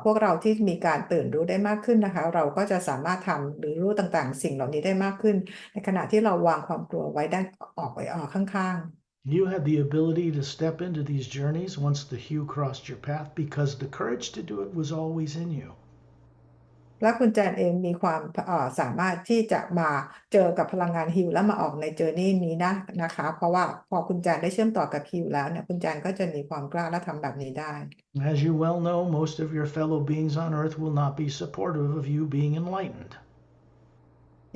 พวกเราที่มีการตื่นรู้ได้มากขึ้นนะคะเราก็จะสามารถทำหรือรู้ต่างๆสิ่งเหล่านี้ได้มากขึ้นในขณะที่เราวางความกลัวไว้ด้านออกไปข้างๆ You have the ability to step into these journeys once the hue crossed your path because the courage to do it was always in you. และคุณแจนเองมีความสามารถที่จะมาเจอกับพลังงานฮิลแล้วมาออกในเจอร์นี่นี้นะคะเพราะว่าพอคุณแจนได้เชื่อมต่อกับฮิลแล้วเนี่ยคุณแจนก็จะมีความกล้าและทำแบบนี้ได้ As you well know, most of your fellow beings on earth will not be supportive of you being enlightened.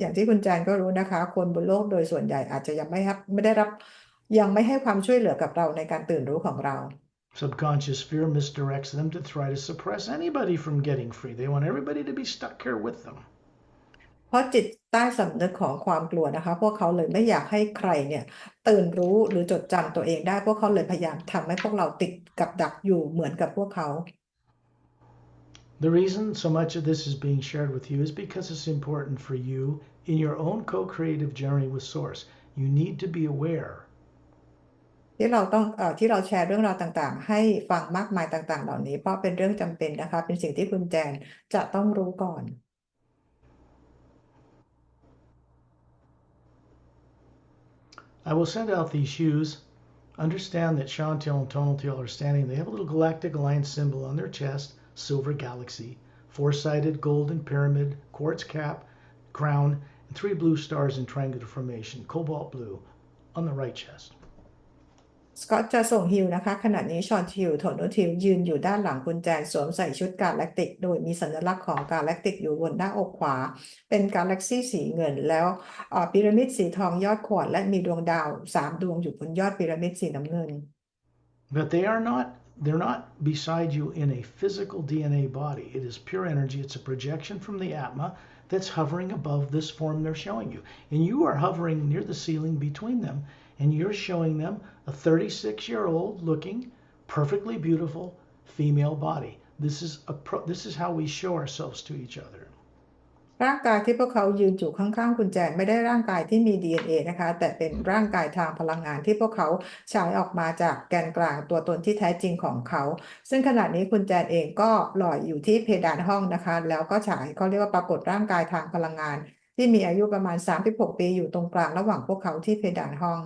อย่างที่คุณแจนก็รู้นะคะคนบนโลกโดยส่วนใหญ่อาจจะยังไม่ได้รับยังไม่ให้ความช่วยเหลือกับเราในการตื่นรู้ของเรา Subconscious fear misdirects them to try to suppress anybody from getting free. They want everybody to be stuck here with them. เพราะจิตใต้สำนึกของความกลัวนะคะพวกเขาเลยไม่อยากให้ใครเนี่ยตื่นรู้หรือจดจำตัวเองได้พวกเขาเลยพยายามทำให้พวกเราติดกับดักอยู่เหมือนกับพวกเขา The reason so much of this is being shared with you is because it's important for you in your own co-creative journey with Source. You need to be aware ที่เราแชร์เรื่องราวต่างๆให้ฟังมากมายต่างๆเหล่านี้เพราะเป็นเรื่องจำเป็นนะคะเป็นสิ่งที่คุณแจนจะต้องรู้ก่อน I will send out these hues. Understand that Chantel and Tonaltil are standing. They have a little galactic alliance symbol on their chest, silver galaxy, four-sided golden pyramid, quartz cap, crown, and three blue stars in triangular formation, cobalt blue, on the right chest. สกอตจะส่งฮิลนะคะขณะนี้ชอนทิวโทนูทิวยืนอยู่ด้านหลังคุณแจนสวมใส่ชุดกาแล็กติกโดยมีสัญลักษณ์ของกาแล็กติกอยู่บนหน้าอกขวาเป็นกาแล็กซี่สีเงินแล้วพีระมิดสีทองยอดขวดและมีดวงดาว3ดวงอยู่บนยอดพีระมิดสีน้ำเงิน But they're not beside you in a physical DNA body. It is pure energy. It's a projection from the Atma that's hovering above this form they're showing you. And you are hovering near the ceiling between them, and you're showing them a 36-year-old looking, perfectly beautiful female body. This is how we show ourselves to each other. ร่างกายที่พวกเขายืนอยู่ข้างๆคุณแจนไม่ได้ร่างกายที่มี DNA นะคะแต่เป็นร่างกายทางพลังงานที่พวกเขาฉายออกมาจากแกนกลางตัวตนที่แท้จริงของเขาซึ่งขณะนี้คุณแจนเองก็ลอยอยู่ที่เพดานห้องนะคะแล้วก็ฉายเขาเรียกว่าปรากฏร่างกายทางพลังงานที่มีอายุประมาณ36ปีอยู่ตรงกลางระหว่างพวกเขาที่เพดานห้อง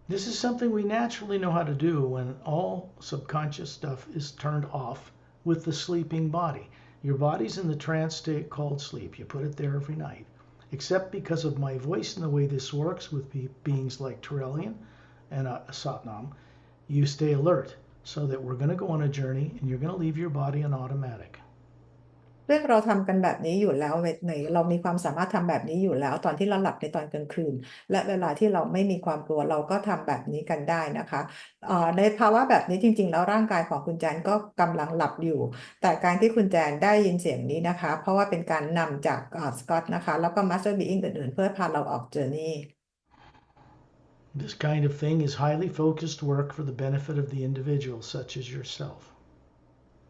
This is something we naturally know how to do when all subconscious stuff is turned off with the sleeping body. Your body's in the trance state called sleep. You put it there every night. except because of my voice and the way this works with beings like Turelian and Satnam. You stay alert so that we're going to go on a journey and you're going to leave your body on automatic. ซึ่งเราทำกันแบบนี้อยู่แล้วในเรามีความสามารถทำแบบนี้อยู่แล้วตอนที่เราหลับในตอนกลางคืนและเวลาที่เราไม่มีความกลัวเราก็ทำแบบนี้กันได้นะคะในภาวะแบบนี้จริงๆแล้วร่างกายของคุณแจนก็กำลังหลับอยู่แต่การที่คุณแจนได้ยินเสียงนี้นะคะเพราะว่าเป็นการนำจากสกอตนะคะแล้วก็มาสเตอร์บีอิงอื่นๆเพื่อพาเราออกเจอร์นี่ This kind of thing is highly focused work for the benefit of the individual, such as yourself.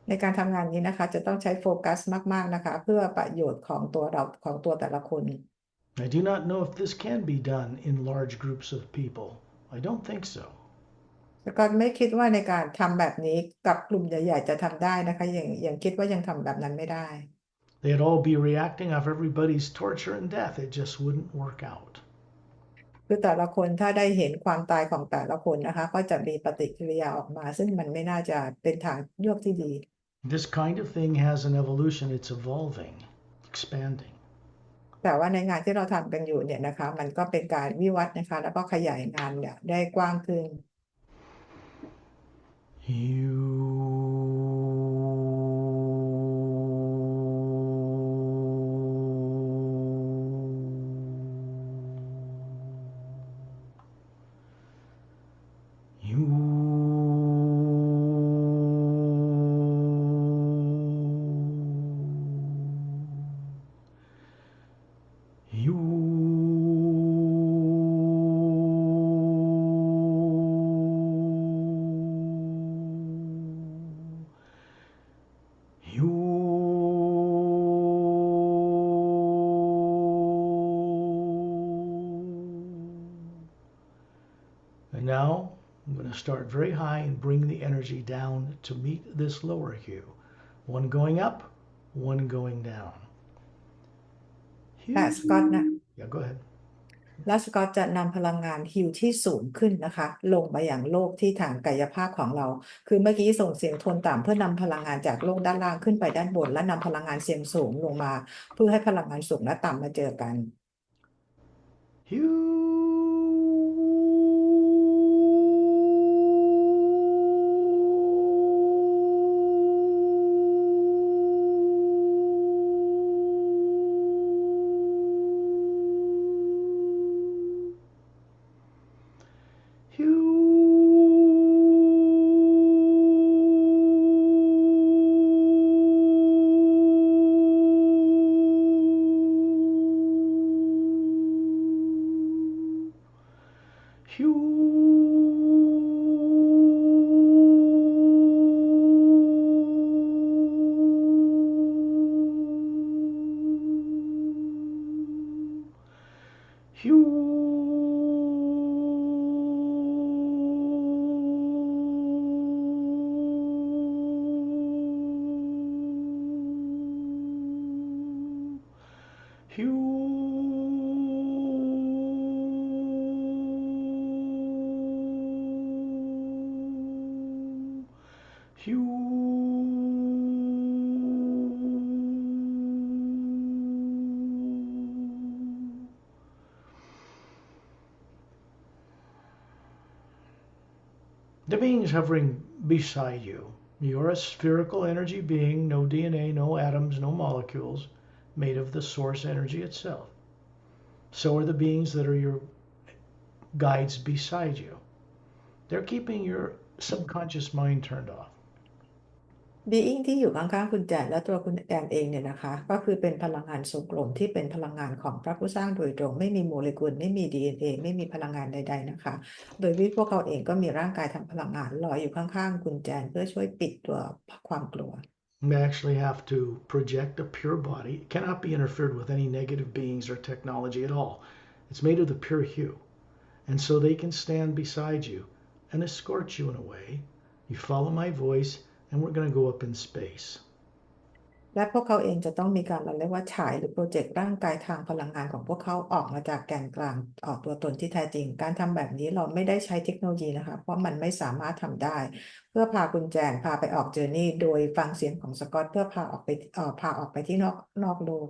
ในการทำงานนี้นะคะจะต้องใช้โฟกัสมากๆนะคะเพื่อประโยชน์ของตัวเราของตัวแต่ละคน I do not know if this can be done in large groups of people. I don't think so. แล้วก็ไม่คิดว่าในการทำแบบนี้กับกลุ่มใหญ่ๆจะทำได้นะคะยังคิดว่ายังทำแบบนั้นไม่ได้ They'd all be reacting off everybody's torture and death. It just wouldn't work out. คือแต่ละคนถ้าได้เห็นความตายของแต่ละคนนะคะก็จะมีปฏิกิริยาออกมาซึ่งมันไม่น่าจะเป็นทางเลือกที่ดี This kind of thing has an evolution. It's evolving, expanding. แต่ว่าในงานที่เราทำกันอยู่เนี่ยนะคะมันก็เป็นการวิวัฒน์นะคะแล้วก็ขยายงานเนี่ยได้กว้างขึ้น And now I'm going to start very high and bring the energy down to meet this lower hue. One going up, one going down. แต่สกอตนะ Yeah, go ahead. แล้วสกอตจะนำพลังงานฮิวที่สูงขึ้นนะคะลงมาอย่างโลกที่ทางกายภาพของเรา คือเมื่อกี้ส่งเสียงโทนต่ำเพื่อนำพลังงานจากโลกด้านล่างขึ้นไปด้านบนและนำพลังงานเสียงสูงลงมาเพื่อให้พลังงานสูงและต่ำมาเจอกัน The beings hovering beside you. You're a spherical energy being, no DNA, no atoms, no molecules, made of the source energy itself. So are the beings that are your guides beside you. They're keeping your subconscious mind turned off. Being ที่อยู่ข้างๆคุณแจนและตัวคุณแจนเองเนี่ยนะคะก็คือเป็นพลังงานทรงกลมที่เป็นพลังงานของพระผู้สร้างโดยตรงไม่มีโมเลกุลไม่มี DNA ไม่มีพลังงานใดๆนะคะโดยที่พวกเขาเองก็มีร่างกายทางพลังงานลอยอยู่ข้างๆคุณแจนเพื่อช่วยปิดตัวความกลัว We actually have to project a pure body. It cannot be interfered with any negative beings or technology at all. It's made of the pure hue. And so they can stand beside you and escort you in a way. You follow my voice and we're going to go up in space. และพวกเขาเองจะต้องมีการเราเรียกว่าฉายหรือโปรเจกต์ร่างกายทางพลังงานของพวกเขาออกมาจากแกนกลางออกตัวตนที่แท้จริงการทำแบบนี้เราไม่ได้ใช้เทคโนโลยีนะคะเพราะมันไม่สามารถทำได้เพื่อพาคุณแจนพาไปออกเจอร์นี่โดยฟังเสียงของสกอตเพื่อพาออกไปที่นอกโลก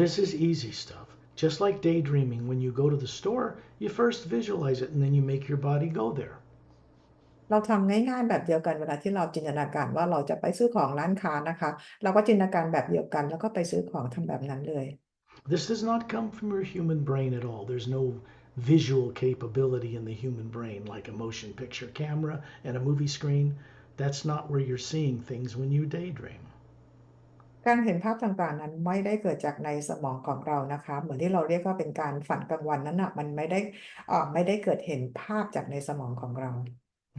This is easy stuff. Just like daydreaming, when you go to the store, you first visualize it and then you make your body go there. เราทำง่ายๆแบบเดียวกันเวลาที่เราจินตนาการว่าเราจะไปซื้อของร้านค้านะคะเราก็จินตนาการแบบเดียวกันแล้วก็ไปซื้อของทำแบบนั้นเลย This does not come from your human brain at all. There's no visual capability in the human brain like a motion picture camera and a movie screen. That's not where you're seeing things when you daydream. การเห็นภาพต่างๆนั้นไม่ได้เกิดจากในสมองของเรานะคะเหมือนที่เราเรียกว่าเป็นการฝันกลางวันนั้นน่ะมันไม่ได้เกิดเห็นภาพจากในสมองของเรา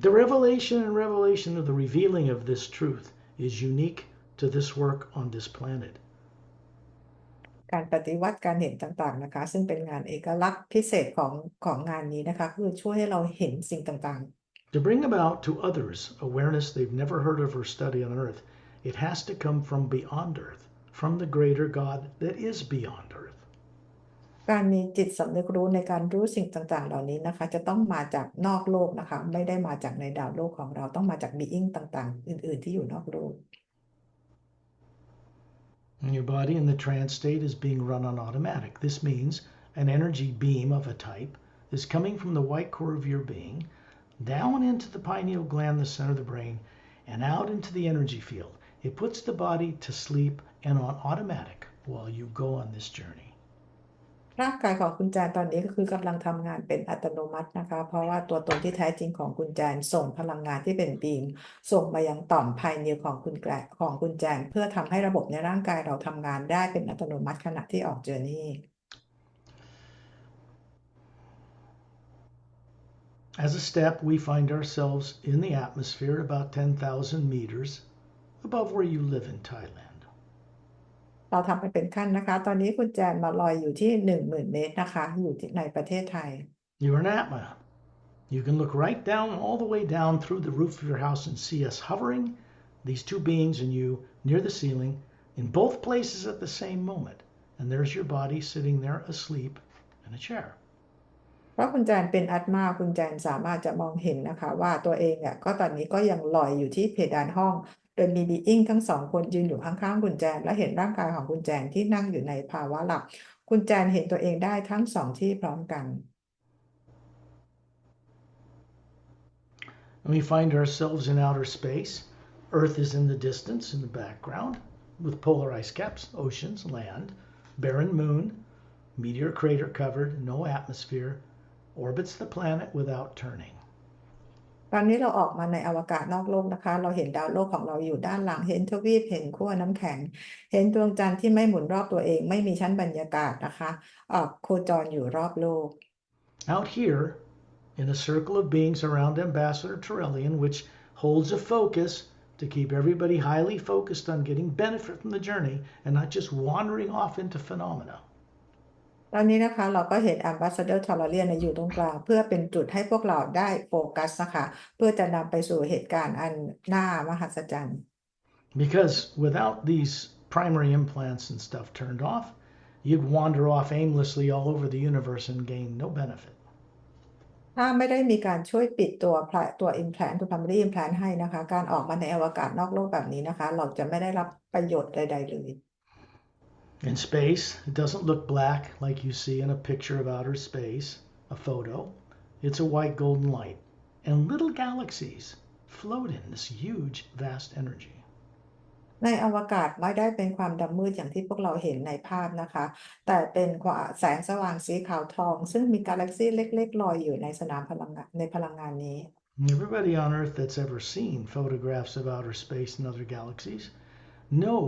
The revelation and revelation of the revealing of this truth is unique to this work on this planet. การปฏิวัติการเห็นต่างๆนะคะซึ่งเป็นงานเอกลักษณ์พิเศษของงานนี้นะคะคือช่วยให้เราเห็นสิ่งต่างTo bring about to others awareness they've never heard of or studied on earth, it has to come from beyond earth, from the greater God that is beyond earth. ๆการมีจิตสำนึกรู้ในการรู้สิ่งต่างๆเหล่านี้นะคะจะต้องมาจากนอกโลกนะคะไม่ได้มาจากในดาวโลกของเราต้องมาจากบีอิงต่างๆอื่นๆที่อยู่นอกโลก And your body in the trance state is being run on automatic. This means an energy beam of a type is coming from the white core of your being down into the pineal gland, the center of the brain, and out into the energy field. It puts the body to sleep and on automatic while you go on this journey. ร่างกายของคุณแจนตอนนี้ก็คือกำลังทำงานเป็นอัตโนมัตินะคะเพราะว่าตัวตนที่แท้จริงของคุณแจนส่งพลังงานที่เป็นบีมส่งมายังต่อมภายในของคุณแจนเพื่อทำให้ระบบในร่างกายเราทำงานได้เป็นอัตโนมัติขณะที่ออกเจอร์นี่ As a step, we find ourselves in the atmosphere about 10,000 meters above where you live in Thailand. เราทำไปเป็นขั้นนะคะตอนนี้คุณแจนมาลอยอยู่ที่10,000 เมตรนะคะอยู่ที่ในประเทศไทย You're an Atma. You can look right down, all the way down through the roof of your house and see us hovering, these two beings and you, near the ceiling, in both places at the same moment. And there's your body sitting there asleep in a chair. เพราะคุณแจนเป็นอัตมาคุณแจนสามารถจะมองเห็นนะคะว่าตัวเองอ่ะก็ตอนนี้ก็ยังลอยอยู่ที่เพดานห้องโดยมีบีอิงทั้งสองคนยืนอยู่ข้างๆคุณแจนและเห็นร่างกายของคุณแจนที่นั่งอยู่ในภาวะหลับคุณแจนเห็นตัวเองได้ทั้งสองที่พร้อมกัน And we find ourselves in outer space. Earth is in the distance, in the background, with polar ice caps, oceans, land, barren moon, meteor crater covered, no atmosphere, orbits the planet without turning. ตอนนี้เราออกมาในอวกาศนอกโลกนะคะเราเห็นดาวโลกของเราอยู่ด้านหลังเห็นทวีปเห็นขั้วน้ำแข็งเห็นดวงจันทร์ที่ไม่หมุนรอบตัวเองไม่มีชั้นบรรยากาศนะคะโคจรอยู่รอบโลก Out here, in a circle of beings around Ambassador Turellian, which holds a focus to keep everybody highly focused on getting benefit from the journey and not just wandering off into phenomena. ตอนนี้นะคะเราก็เห็น Ambassador t o l a r i a n อยู่ตรงกลางเพื่อเป็นจุดให้พวกเราได้โฟกัสนะคะเพื่อจะนำไปสู่เหตุการณ์อันน่ามหัศจรรย์ Because without these primary implants and stuff turned off, you'd wander off aimlessly all over the universe and gain no benefit. ถ้าไม่ได้มีการช่วยปิดตัว implant ตัว primary implant ให้นะคะการออกมาในอวกาศนอกโลกแบบนี้นะคะเราจะไม่ได้รับประโยชน์ใดๆเลย In space, it doesn't look black like you see in a picture of outer space, a photo. It's a white golden light. And little galaxies float in this huge, vast energy. ในอวกาศไม่ได้เป็นความดำมืดอย่างที่พวกเราเห็นในภาพนะคะแต่เป็นแสงสว่างสีขาวทองซึ่งมีกาแล็กซี่เล็กๆลอยอยู่ในสนามพลังงานในพลังงานนี้ Everybody on Earth that's ever seen photographs of outer space and other galaxies know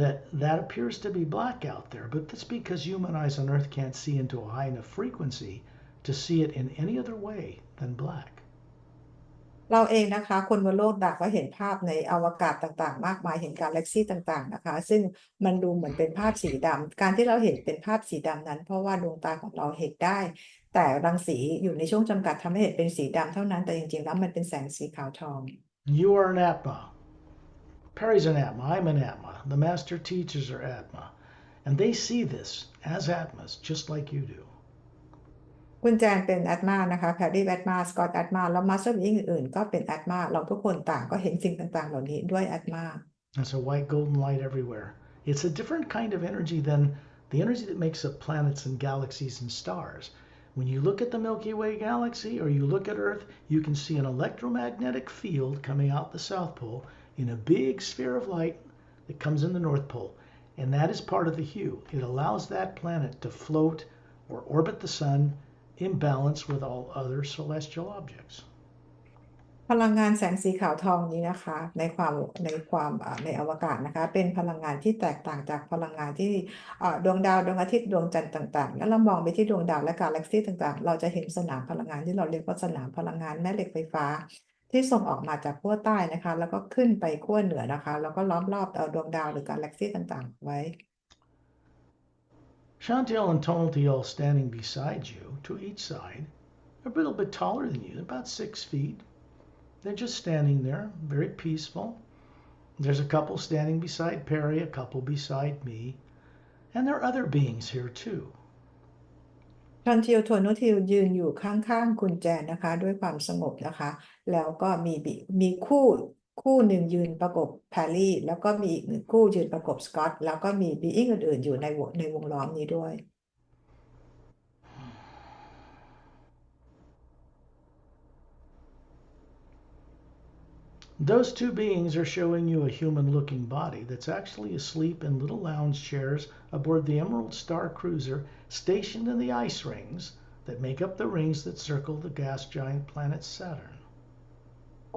that appears to be black out there, but that's because human eyes on Earth can't see into a high enough frequency to see it in any other way than black. เราเองนะคะคนบนโลกต่างก็เห็นภาพในอวกาศต่างๆมากมายเห็นกาแล็กซี่ต่างๆนะคะซึ่งมันดูเหมือนเป็นภาพสีดำการที่เราเห็นเป็นภาพสีดำนั้นเพราะว่าดวงตาของเราเห็นได้แต่รังสีอยู่ในช่วงจำกัดทำให้เห็นเป็นสีดำเท่านั้นแต่จริงๆแล้วมันเป็นแสงสีขาวทอง You are an Atma. Perry's an Atma. I'm an Atma. The master teachers are Atma. And they see this as Atmas, just like you do. คุณแจนเป็นแอดมานะคะแพรรี่แอดมาสกอตแอดมาแล้วมาสเตอร์บีอิงอื่นๆก็เป็นแอดมาเราทุกคนต่างก็เห็นสิ่งต่างๆเหล่านี้ด้วยแอดมา There's a white golden light everywhere. It's a different kind of energy than the energy that makes up planets and galaxies and stars. When you look at the Milky Way galaxy or you look at Earth, you can see an electromagnetic field coming out the South Pole in a big sphere of light that comes in the North Pole. And that is part of the hue. It allows that planet to float or orbit the sun in balance with all other celestial objects. พลังงานแสงสีขาวทองนี้นะคะในอวกาศนะคะเป็นพลังงานที่แตกต่างจากพลังงานที่ดวงดาวดวงอาทิตย์ดวงจันทร์ต่างๆแล้วเรามองไปที่ดวงดาวและกาแล็กซี่ต่างๆเราจะเห็นสนามพลังงานที่เราเรียกว่าสนามพลังงานแม่เหล็กไฟฟ้าที่ส่งออกมาจากขั้วใต้นะคะแล้วก็ขึ้นไปขั้วเหนือนะคะแล้วก็ล้อมรอบดวงดาวหรือกาแล็กซี่ต่างๆไว้ Chantal and Tonalty all standing beside you to each side. They're a little bit taller than you, about 6 feet. They're just standing there, very peaceful. There's a couple standing beside Perry, a couple beside me. And there are other beings here too. ชอนทิวทวนนุทิวยืนอยู่ข้างๆคุณแจนนะคะด้วยความสงบนะคะแล้วก็มีคู่หนึ่งยืนประกบแพรรี่แล้วก็มีอีกหนึ่งคู่ยืนประกบสกอตแล้วก็มีบีอิงอื่นๆอยู่ในวงล้อมนี้ด้วย Those two beings are showing you a human looking body that's actually asleep in little lounge chairs aboard the Emerald Star Cruiser stationed in the ice rings that make up the rings that circle the gas giant planet Saturn.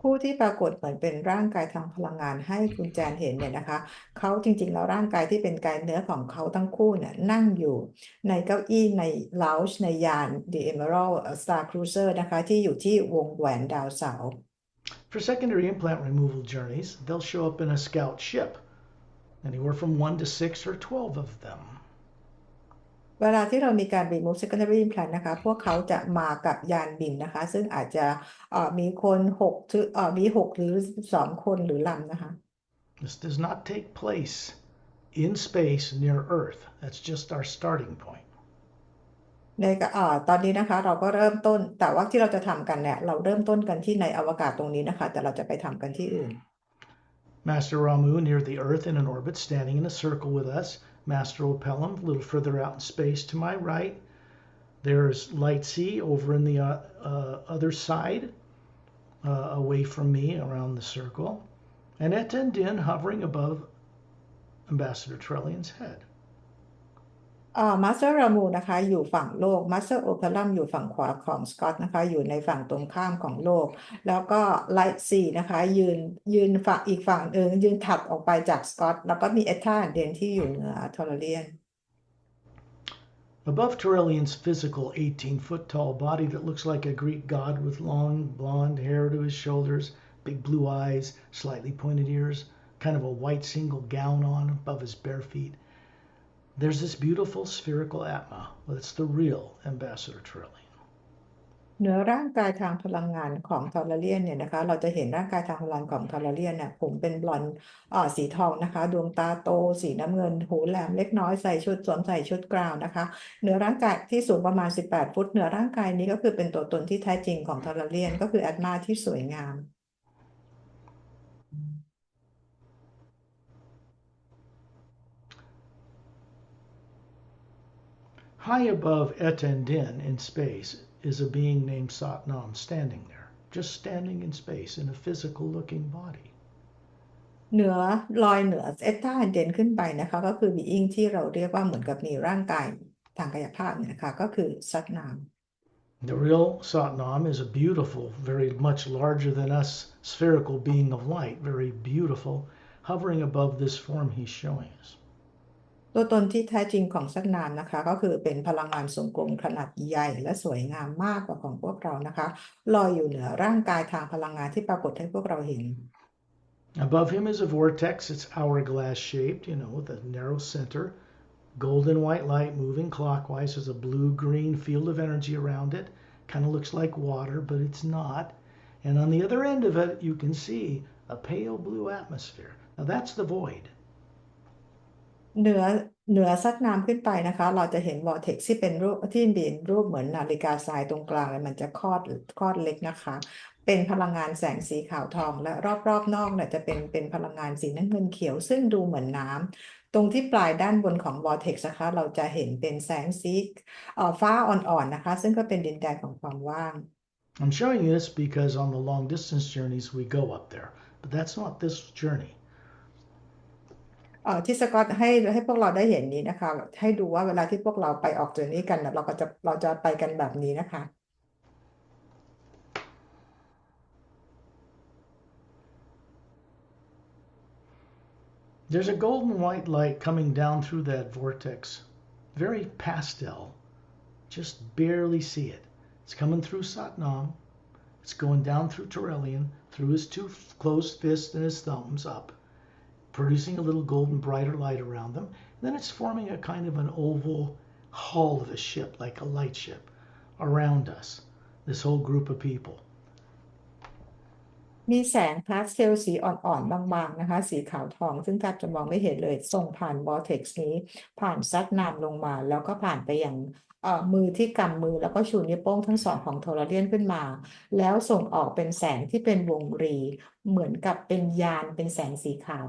คู่ที่ปรากฏเหมือนเป็นร่างกายทางพลังงานให้คุณแจนเห็นเนี่ยนะคะเขาจริงๆแล้วร่างกายที่เป็นกายเนื้อของเขาทั้งคู่เนี่ยนั่งอยู่ในเก้าอี้ในลาวช์ในยาน The Emerald Star Cruiser นะคะที่อยู่ที่วงแหวนดาวเสาร์ For secondary implant removal journeys, they'll show up in a scout ship, anywhere from 1 to 6 or 12 of them. เวลาที่เรามีการ remove secondary implant นะคะพวกเขาจะมากับยานบินนะคะซึ่งอาจจะมีคนมี6หรือ12คนหรือลำนะคะ This does not take place in space near Earth. That's just our starting point. ในตอนนี้นะคะเราก็เริ่มต้นแต่ว่าที่เราจะทำกันเนี่ยเราเริ่มต้นกันที่ในอวกาศตรงนี้นะคะแต่เราจะไปทำกันที่อื่น Master Ramu near the Earth in an orbit, standing in a circle with us. Master Opelum a little further out in space to my right. There's Light C over in the other side, away from me around the circle. And Eten Din hovering above Ambassador Trellian's head. มาสเตอร์รามูนะคะอยู่ฝั่งโลกมาสเตอร์โอเพลัมอยู่ฝั่งขวาของสกอตนะคะอยู่ในฝั่งตรงข้ามของโลกแล้วก็ไลท์ซีนะคะยืนฝั่งอีกฝั่งยืนถัดออกไปจากสกอตแล้วก็มีเอธาเดนที่อยู่เหนือทอร์เรียน Above Torellian's physical 18-foot tall body that looks like a Greek god with long blonde hair to his shoulders, big blue eyes, slightly pointed ears, kind of a white single gown on above his bare feet. There's this beautiful spherical Atma. That's the real Ambassador Trellian. เหนือร่างกายทางพลังงานของทอร์เรียนเนี่ยนะคะเราจะเห็นร่างกายทางพลังของทอร์เรียนเนี่ยผมเป็นบลอนด์สีทองนะคะดวงตาโตสีน้ำเงินหูแหลมเล็กน้อยสวมใส่ชุดกราวนะคะเหนือร่างกายที่สูงประมาณ18ฟุตเหนือร่างกายนี้ก็คือเป็นตัวตนที่แท้จริงของทอร์เรียนก็คือแอดมาที่สวยงาม High above Eten Din in space is a being named Satnam standing there, just standing in space in a physical looking body. เหนือเหนือเอต้าเด่นขึ้นไปนะคะก็คือบีอิงที่เราเรียกว่าเหมือนกับมีร่างกายทางกายภาพเนี่ยนะคะก็คือซัตนาม The real Satnam is a beautiful, very much larger than us spherical being of light, very beautiful, hovering above this form he's showing us. ตัวตนที่แท้จริงของซัตนามนะคะก็คือเป็นพลังงานทรงกลมขนาดใหญ่และสวยงามมากกว่าของพวกเรานะคะลอยอยู่เหนือร่างกายทางพลังงานที่ปรากฏให้พวกเราเห็น Above him is a vortex. It's hourglass shaped, with a narrow center. Golden white light moving clockwise. There's a blue-green field of energy around it. Kind of looks like water, but it's not. And on the other end of it, you can see a pale blue atmosphere. Now that's the void. เหนือซัดน้ำขึ้นไปนะคะเราจะเห็นวอร์เท็กซ์ที่เป็นรูปเหมือนนาฬิกาทรายตรงกลางเลยมันจะคลอดเล็กนะคะเป็นพลังงานแสงสีขาวทองและรอบนอกเนี่ยจะเป็นพลังงานสีน้ำเงินเขียวซึ่งดูเหมือนน้ ตรงที่ปลายด้านบนของ vortex นะคะเราจะเห็นเป็นแสงสีฟ้าอ่อนๆนะคะซึ่งก็เป็นดินแดนของความว่าง I'm showing you this because on the long distance journeys we go up there, but that's not this journey. ที่สกอตให้พวกเราได้เห็นนี้นะคะให้ดูว่าเวลาที่พวกเราไปออกเจอร์นี่กันนะเราจะไปกันแบบนี้นะคะ There's a golden white light coming down through that vortex, very pastel, just barely see it. It's coming through Satnam, it's going down through Turelian, through his two closed fists and his thumbs up, producing a little golden brighter light around them. And then it's forming a kind of an oval hull of a ship, like a light ship, around us, this whole group of people. มีแสงพาสเทลสีอ่อนๆบางๆนะคะสีขาวทองซึ่งแทบจะมองไม่เห็นเลยส่งผ่านวอร์เท็กซ์นี้ผ่านซัดน้ำลงมาแล้วก็ผ่านไปอย่างมือที่กำมือแล้วก็ชูนิ้วโป้งทั้งสองของโทรเลียนขึ้นมาแล้วส่งออกเป็นแสงที่เป็นวงรีเหมือนกับเป็นยานเป็นแสงสีขาว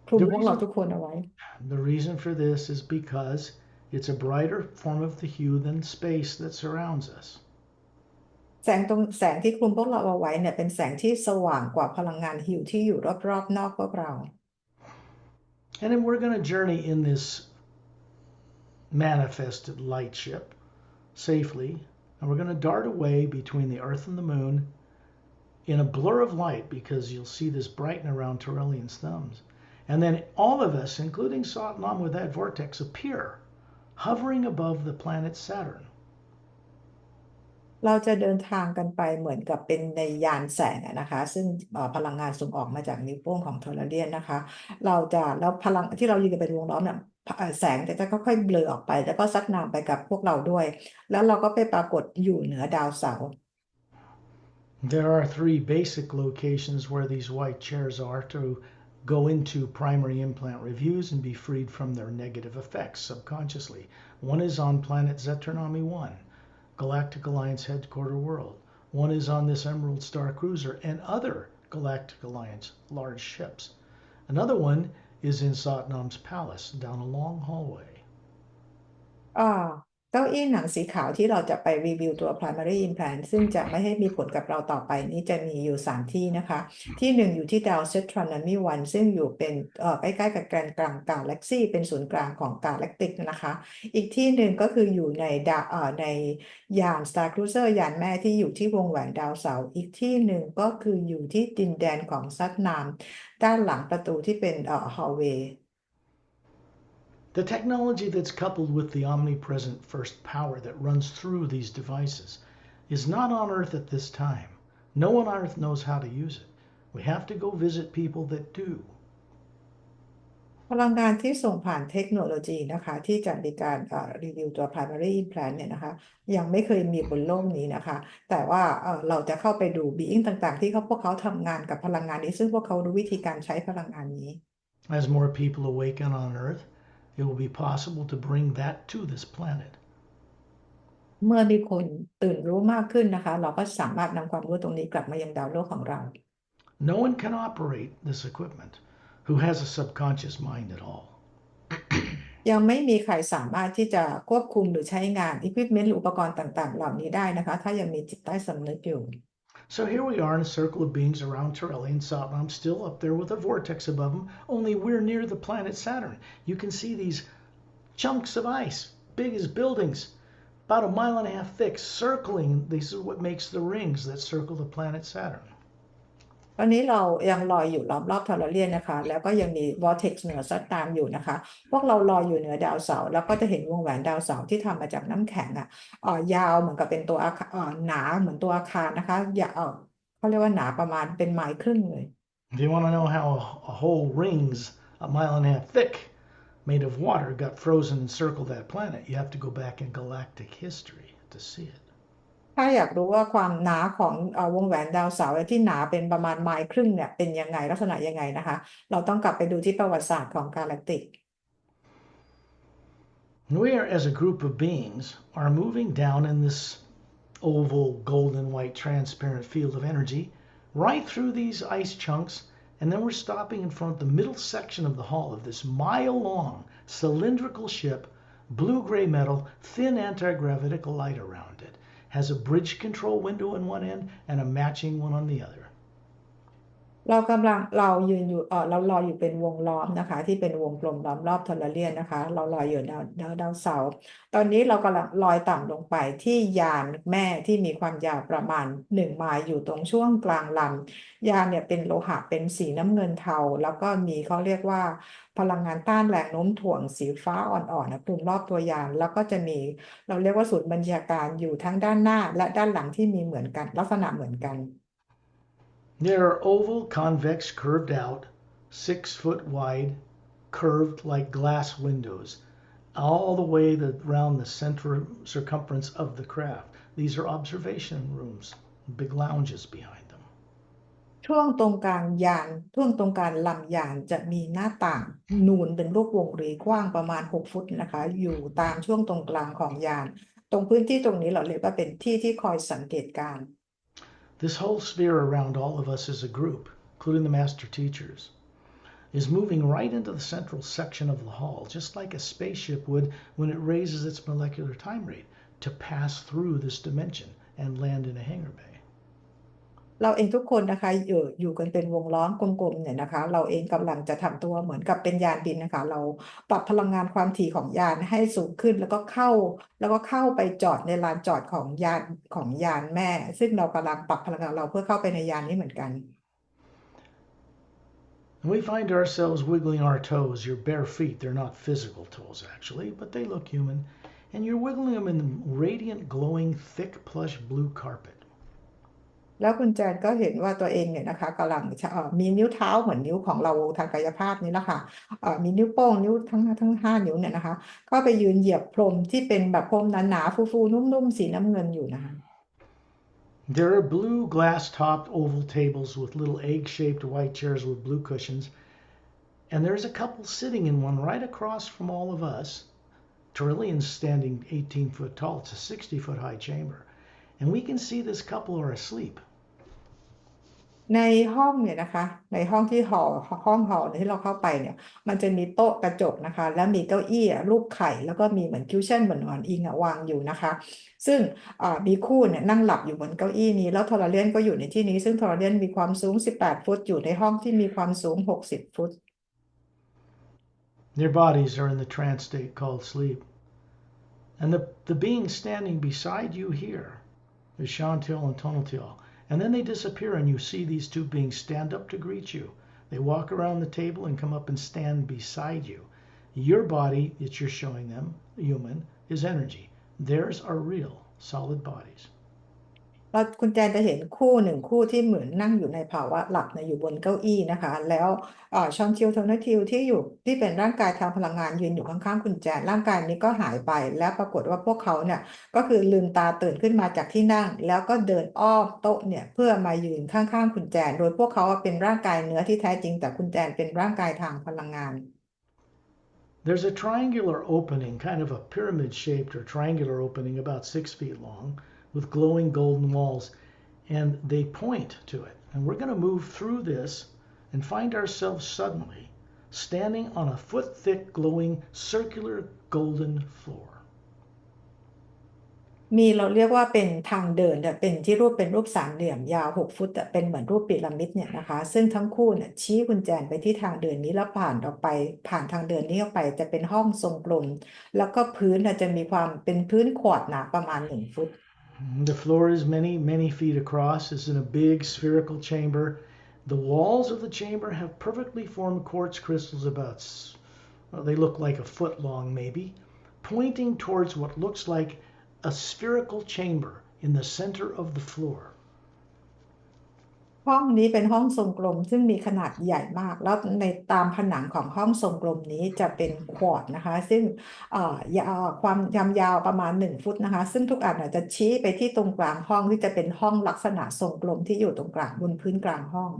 คลุม The พวกเราทุ reason, กคนเอาไว้ the reason for this is because it's a brighter form of the hue than space that surrounds us. แสงที่คลุมพวกเราเอาไว้เนี่ยเป็นแสงที่สว่างกว่าพลังงานฮิวที่อยู่รอบๆนอกพวกเรา And then we're going to journey in this manifested light ship safely, and we're going to dart away between the Earth and the Moon in a blur of light because you'll see this brighten around Turelian's thumbs. And then all of us, including Satnam with that vortex, appear hovering above the planet Saturn. เราจะเดินทางกันไปเหมือนกับเป็นในยานแสงอะนะคะซึ่งพลังงานส่งออกมาจากนิ้วโป้งของโทรเลียนนะคะแล้วพลังที่เรายืนกันเป็นวงล้อมเนี่ยแสงจะค่อยๆเบลอออกไปแล้วก็ซัดน้ำไปกับพวกเราด้วยแล้วเราก็ไปปรากฏอยู่เหนือดาวเสาร์ There are three basic locations where these white chairs are to go into primary implant reviews and be freed from their negative effects subconsciously. One is on planet Zeternomy 1, Galactic Alliance headquarter world. One is on this Emerald Star cruiser and other Galactic Alliance large ships. Another one is in Satnam's palace down a long hallway. อ่าเก้าอี้หนังสีขาวที่เราจะไปรีวิวตัว primary implant ซึ่งจะไม่ให้มีผลกับเราต่อไปนี้จะมีอยู่3ที่นะคะที่หนึ่งอยู่ที่ดาวเซตรอนนัมมีวันซึ่งอยู่เป็นใกล้ๆกับแกนกลางกาแล็กซี่เป็นศูนย์กลางของกาแล็กติกนะคะอีกที่หนึ่งก็คืออยู่ในในยาน Star Cruiser ยานแม่ที่อยู่ที่วงแหวนดาวเสาร์อีกที่หนึ่งก็คืออยู่ที่ดินแดนของซัดนามด้านหลังประตูที่เป็นhallway The technology that's coupled with the omnipresent first power that runs through these devices is not on Earth at this time. No one on Earth knows how to use it. We have to go visit people that do. พลังงานที่ส่งผ่านเทคโนโลยีนะคะที่จะมีการรีวิวตัว primary implant เนี่ยนะคะยังไม่เคยมีบนโลกนี้นะคะแต่ว่าเราจะเข้าไปดู being ต่างๆที่พวกเขาทำงานกับพลังงานนี้ซึ่งพวกเขารู้วิธีการใช้พลังงานนี้ As more people awaken on Earth, it will be possible to bring that to this planet. เมื่อมีคนตื่นรู้มากขึ้นนะคะเราก็สามารถนำความรู้ตรงนี้กลับมายังดาวโลกของเรา No one can operate this equipment who has a subconscious mind at all. ยังไม่มีใครสามารถที่จะควบคุมหรือใช้งาน equipment หรืออุปกรณ์ต่างๆเหล่านี้ได้นะคะถ้ายังมีจิตใต้สำนึกอยู่ So here we are in a circle of beings around Turelian Satnam, still up there with a vortex above them, only we're near the planet Saturn. You can see these chunks of ice, big as buildings, about a mile and a half thick, circling. This is what makes the rings that circle the planet Saturn. ตอนนี้เรายังลอยอยู่รอบๆทอร์เรียนนะคะแล้วก็ยังมีวอร์เท็กซ์เหนือซัดตามอยู่นะคะพวกเราลอยอยู่เหนือดาวเสาร์แล้วก็จะเห็นวงแหวนดาวเสาร์ที่ทำมาจากน้ำแข็งยาวเหมือนกับเป็นตัวอาคารหนาเหมือนตัวอาคารนะคะอย่าเขาเรียกว่าหนาประมาณเป็นไมล์ครึ่งเลย If you want to know how a whole ring's a mile and a half thick, made of water, got frozen and circled that planet, you have to go back in galactic history to see it. ถ้าอยากรู้ว่าความหนาของวงแหวนดาวเสาร์ที่หนาเป็นประมาณไมล์ครึ่งเนี่ยเป็นยังไงลักษณะยังไงนะคะเราต้องกลับไปดูที่ประวัติศาสตร์ของกาแล็กติก We are, as a group of beings, are moving down in this oval, golden, white, transparent field of energy, right through these ice chunks And then we're stopping in front of the middle section of the hull of this mile-long cylindrical ship, blue-gray metal, thin anti-gravitical light around it. Has a bridge control window on one end and a matching one on the other. เรายืนอยู่เราลอยอยู่เป็นวงล้อมนะคะที่เป็นวงกลมล้อมรอบทอร์เรียนนะคะเราลอยอยู่ดาวเสาร์ตอนนี้เรากำลังลอยต่ำลงไปที่ยานแม่ที่มีความยาวประมาณ1 ไมล์อยู่ตรงช่วงกลางลำยานเนี่ยเป็นโลหะเป็นสีน้ำเงินเทาแล้วก็มีเขาเรียกว่าพลังงานต้านแรงโน้มถ่วงสีฟ้าอ่อนๆนะคลุมรอบตัวยานแล้วก็จะมีเราเรียกว่าศูนย์บัญชาการอยู่ทั้งด้านหน้าและด้านหลังที่มีเหมือนกันลักษณะเหมือนกัน There are oval, convex, curved out, 6 foot wide, curved like glass windows, all the way around the center circumference of the craft. These are observation rooms, big lounges behind them. ช่วงตรงกลางยานช่วงตรงกลางลำยานจะมีหน้าต่างนูนเป็นรูปวงรีกว้างประมาณ6 ฟุตนะคะอยู่ตามช่วงตรงกลางของยานตรงพื้นที่ตรงนี้เราเรียกว่าเป็นที่ที่คอยสังเกตการณ์ This whole sphere around all of us as a group, including the master teachers, is moving right into the central section of the hull, just like a spaceship would when it raises its molecular time rate to pass through this dimension and land in a hangar bay. เราเองทุกคนนะคะอยู่กันเป็นวงล้อมกลมๆเนี่ยนะคะเราเองกำลังจะทำตัวเหมือนกับเป็นยานบินนะคะเราปรับพลังงานความถี่ของยานให้สูงขึ้นแล้วก็เข้าไปจอดในลานจอดของยานแม่ซึ่งเรากำลังปรับพลังงานเราเพื่อเข้าไปในยานนี้เหมือนกัน And we find ourselves wiggling our toes, your bare feet. They're not physical toes, actually, but they look human. And you're wiggling them in radiant, glowing, thick, plush blue carpet. แล้วคุณแจนก็เห็นว่าตัวเองเนี่ยนะคะกำลังมีนิ้วเท้าเหมือนนิ้วของเราทางกายภาพนี่แหละค่ะมีนิ้วโป้งนิ้วทั้ง5 นิ้วเนี่ยนะคะก็ไปยืนเหยียบพรมที่เป็นแบบพรมหนาๆฟูๆนุ่มๆสีน้ำเงินอยู่นะคะ There are blue glass-topped oval tables with little egg-shaped white chairs with blue cushions. And there's a couple sitting in one right across from all of us. Trillian's standing 18 foot tall. It's a 60-foot high chamber. And we can see this couple are asleep. ในห้องเนี่ยนะคะในห้องที่ห้องที่เราเข้าไปเนี่ยมันจะมีโต๊ะกระจกนะคะแล้วมีเก้าอี้รูปไข่แล้วก็มีเหมือนคิวชั่นเหมือนหมอนอิงวางอยู่นะคะซึ่งมีคู่เนี่ยนั่งหลับอยู่บนเก้าอี้นี้แล้วทอร์เรียนก็อยู่ในที่นี้ซึ่งทอร์เรียนมีความสูง18 ฟุตอยู่ในห้องที่มีความสูง60 ฟุต Their bodies are in the trance state called sleep. And the beings standing beside you here is Chantil and Tonatiel. And then they disappear and you see these two beings stand up to greet you. They walk around the table and come up and stand beside you. Your body that you're showing them, human, is energy. Theirs are real, solid bodies. แล้วคุณแจนจะเห็นคู่หนึ่งคู่ที่เหมือนนั่งอยู่ในภาวะหลับอยู่บนเก้าอี้นะคะแล้วชอนทิวโทนาทิวที่เป็นร่างกายทางพลังงานยืนอยู่ข้างๆคุณแจนร่างกายนี้ก็หายไปแล้วปรากฏว่าพวกเขาเนี่ยก็คือลืมตาตื่นขึ้นมาจากที่นั่งแล้วก็เดินอ้อมโต๊ะเนี่ยเพื่อมายืนข้างๆคุณแจนโดยพวกเขาเป็นร่างกายเนื้อที่แท้จริงแต่คุณแจนเป็นร่างกายทางพลังงาน There's a triangular opening, kind of a pyramid-shaped or triangular opening about 6 feet long with glowing golden walls, and they point to it. And we're going to move through this and find ourselves suddenly standing on a foot-thick, glowing, circular golden floor. เราเรียกว่าเป็นทางเดินเป็นที่เป็นรูปสามเหลี่ยมยาว6 ฟุตเป็นเหมือนรูปพีระมิดเนี่ยนะคะซึ่งทั้งคู่เนี่ยชี้กุญแจไปที่ทางเดินนี้แล้วผ่านออกไปผ่านทางเดินนี้ออกไปจะเป็นห้องทรงกลมแล้วก็พื้นจะมีความเป็นพื้นขวดหนาประมาณ1 ฟุต The floor is many, many feet across. It's in a big spherical chamber. The walls of the chamber have perfectly formed quartz crystals about, well, they look like a foot long maybe, pointing towards what looks like a spherical chamber in the center of the floor. ห้องนี้เป็นห้องทรงกลมซึ่งมีขนาดใหญ่มากแล้วในตามผนังของห้องทรงกลมนี้จะเป็นควอร์ตนะคะซึ่งความยาวประมาณ1 ฟุตนะคะซึ่งทุกอันจะชี้ไปที่ตรงกลางห้องที่จะเป็นห้องลักษณะทรงกลมที่อยู่ตรงกลางบนพื้นกลางห้อง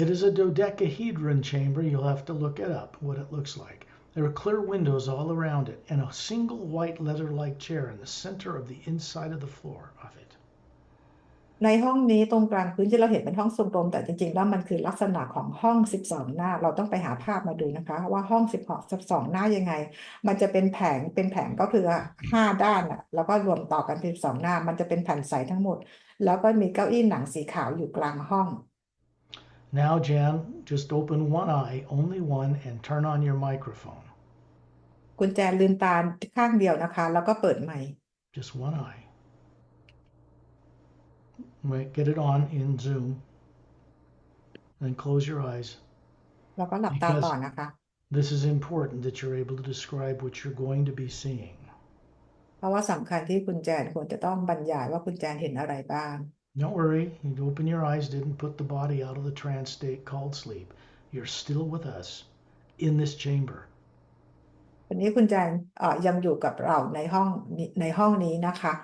It is a dodecahedron chamber. You'll have to look it up, what it looks like. There are clear windows all around it and a single white leather-like chair in the center of the inside of the floor of it. ในห้องนี้ตรงกลางพื้นที่เราเห็นเป็นห้องทรงกลมแต่จริงๆแล้วมันคือลักษณะของห้อง12หน้าเราต้องไปหาภาพมาดูนะคะว่าห้อง12หน้ายังไงมันจะเป็นแผงก็คือ5 ด้านอ่ะแล้วก็รวมต่อกันเป็น12หน้ามันจะเป็นแผ่นใสทั้งหมดแล้วก็มีเก้าอี้หนังสีขาวอยู่กลางห้อง Now, Jan, just open one eye, only one, and turn on your microphone. กุญแจลืมตาข้างเดียวนะคะแล้วก็เปิดไมค์ Just one eye. Right, get it on in Zoom, and close your eyesแล้วก็หลับตาต่อ because นะคะ this is important that you're able to describe what you're going to be seeing. เพราะว่าสำคัญที่คุณแจนควรจะต้องบรรยายว่าคุณแจนเห็นอะไรบ้าง Don't worry, you open your eyes didn't put the body out of the trance state called sleep. You're still with us in this chamber. วันนี้คุณแจนยังอยู่กับเราในห้องนี้นะคะ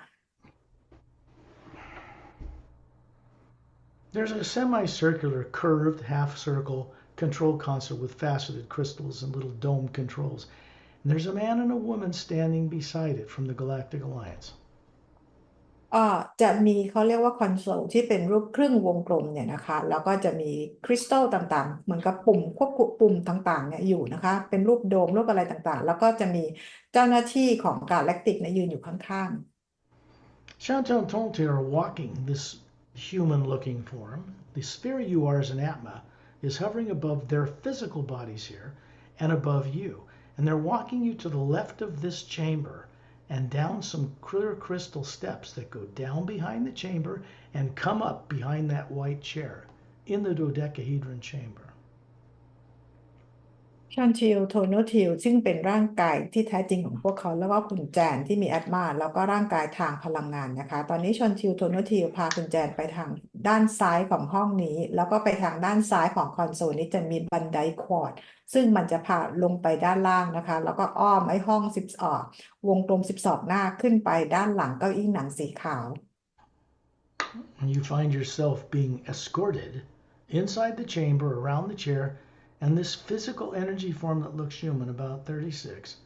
There's a semicircular, curved, half circle control console with faceted crystals and little dome controls. And there's a man and a woman standing beside it from the Galactic Alliance. จะมีเขาเรียกว่าคอนโซลที่เป็นรูปครึ่งวงกลมเนี่ยนะคะแล้วก็จะมีคริสตัลต่างๆเหมือนกับปุ่มควบคุมปุ่มต่างๆเนี่ยอยู่นะคะเป็นรูปโดมรูปอะไรต่างๆแล้วก็จะมีเจ้าหน้าที่ของกาแล็กติกเนี่ยยืนอยู่ข้าง Shantan Tonte are walking this human-looking form. The sphere you are as an Atma is hovering above their physical bodies here and above you. And they're walking you to the left of this chamber and down some clear crystal steps that go down behind the chamber and come up behind that white chair in the dodecahedron chamber. ชอนชิลโทโนทิลซึ่งเป็นร่างกายที่แท้จริงของพวกเขาแล้วก็คุณแจนที่มีแอดมาแล้วก็ร่างกายทางพลังงานนะคะตอนนี้ชอนชิลโทโนทิลพาคุณแจนไปทางด้านซ้ายของห้องนี้แล้วก็ไปทางด้านซ้ายของคอนโซลนี้จะมีบันไดควอร์ดซึ่งมันจะพาลงไปด้านล่างนะคะแล้วก็อ้อมไอ้ห้องวงกลม12หน้าขึ้นไปด้านหลังเก้าอี้หนังสีขาว And you find yourself being escorted inside the chamber around the chair, and this physical energy form that looks human, about 36,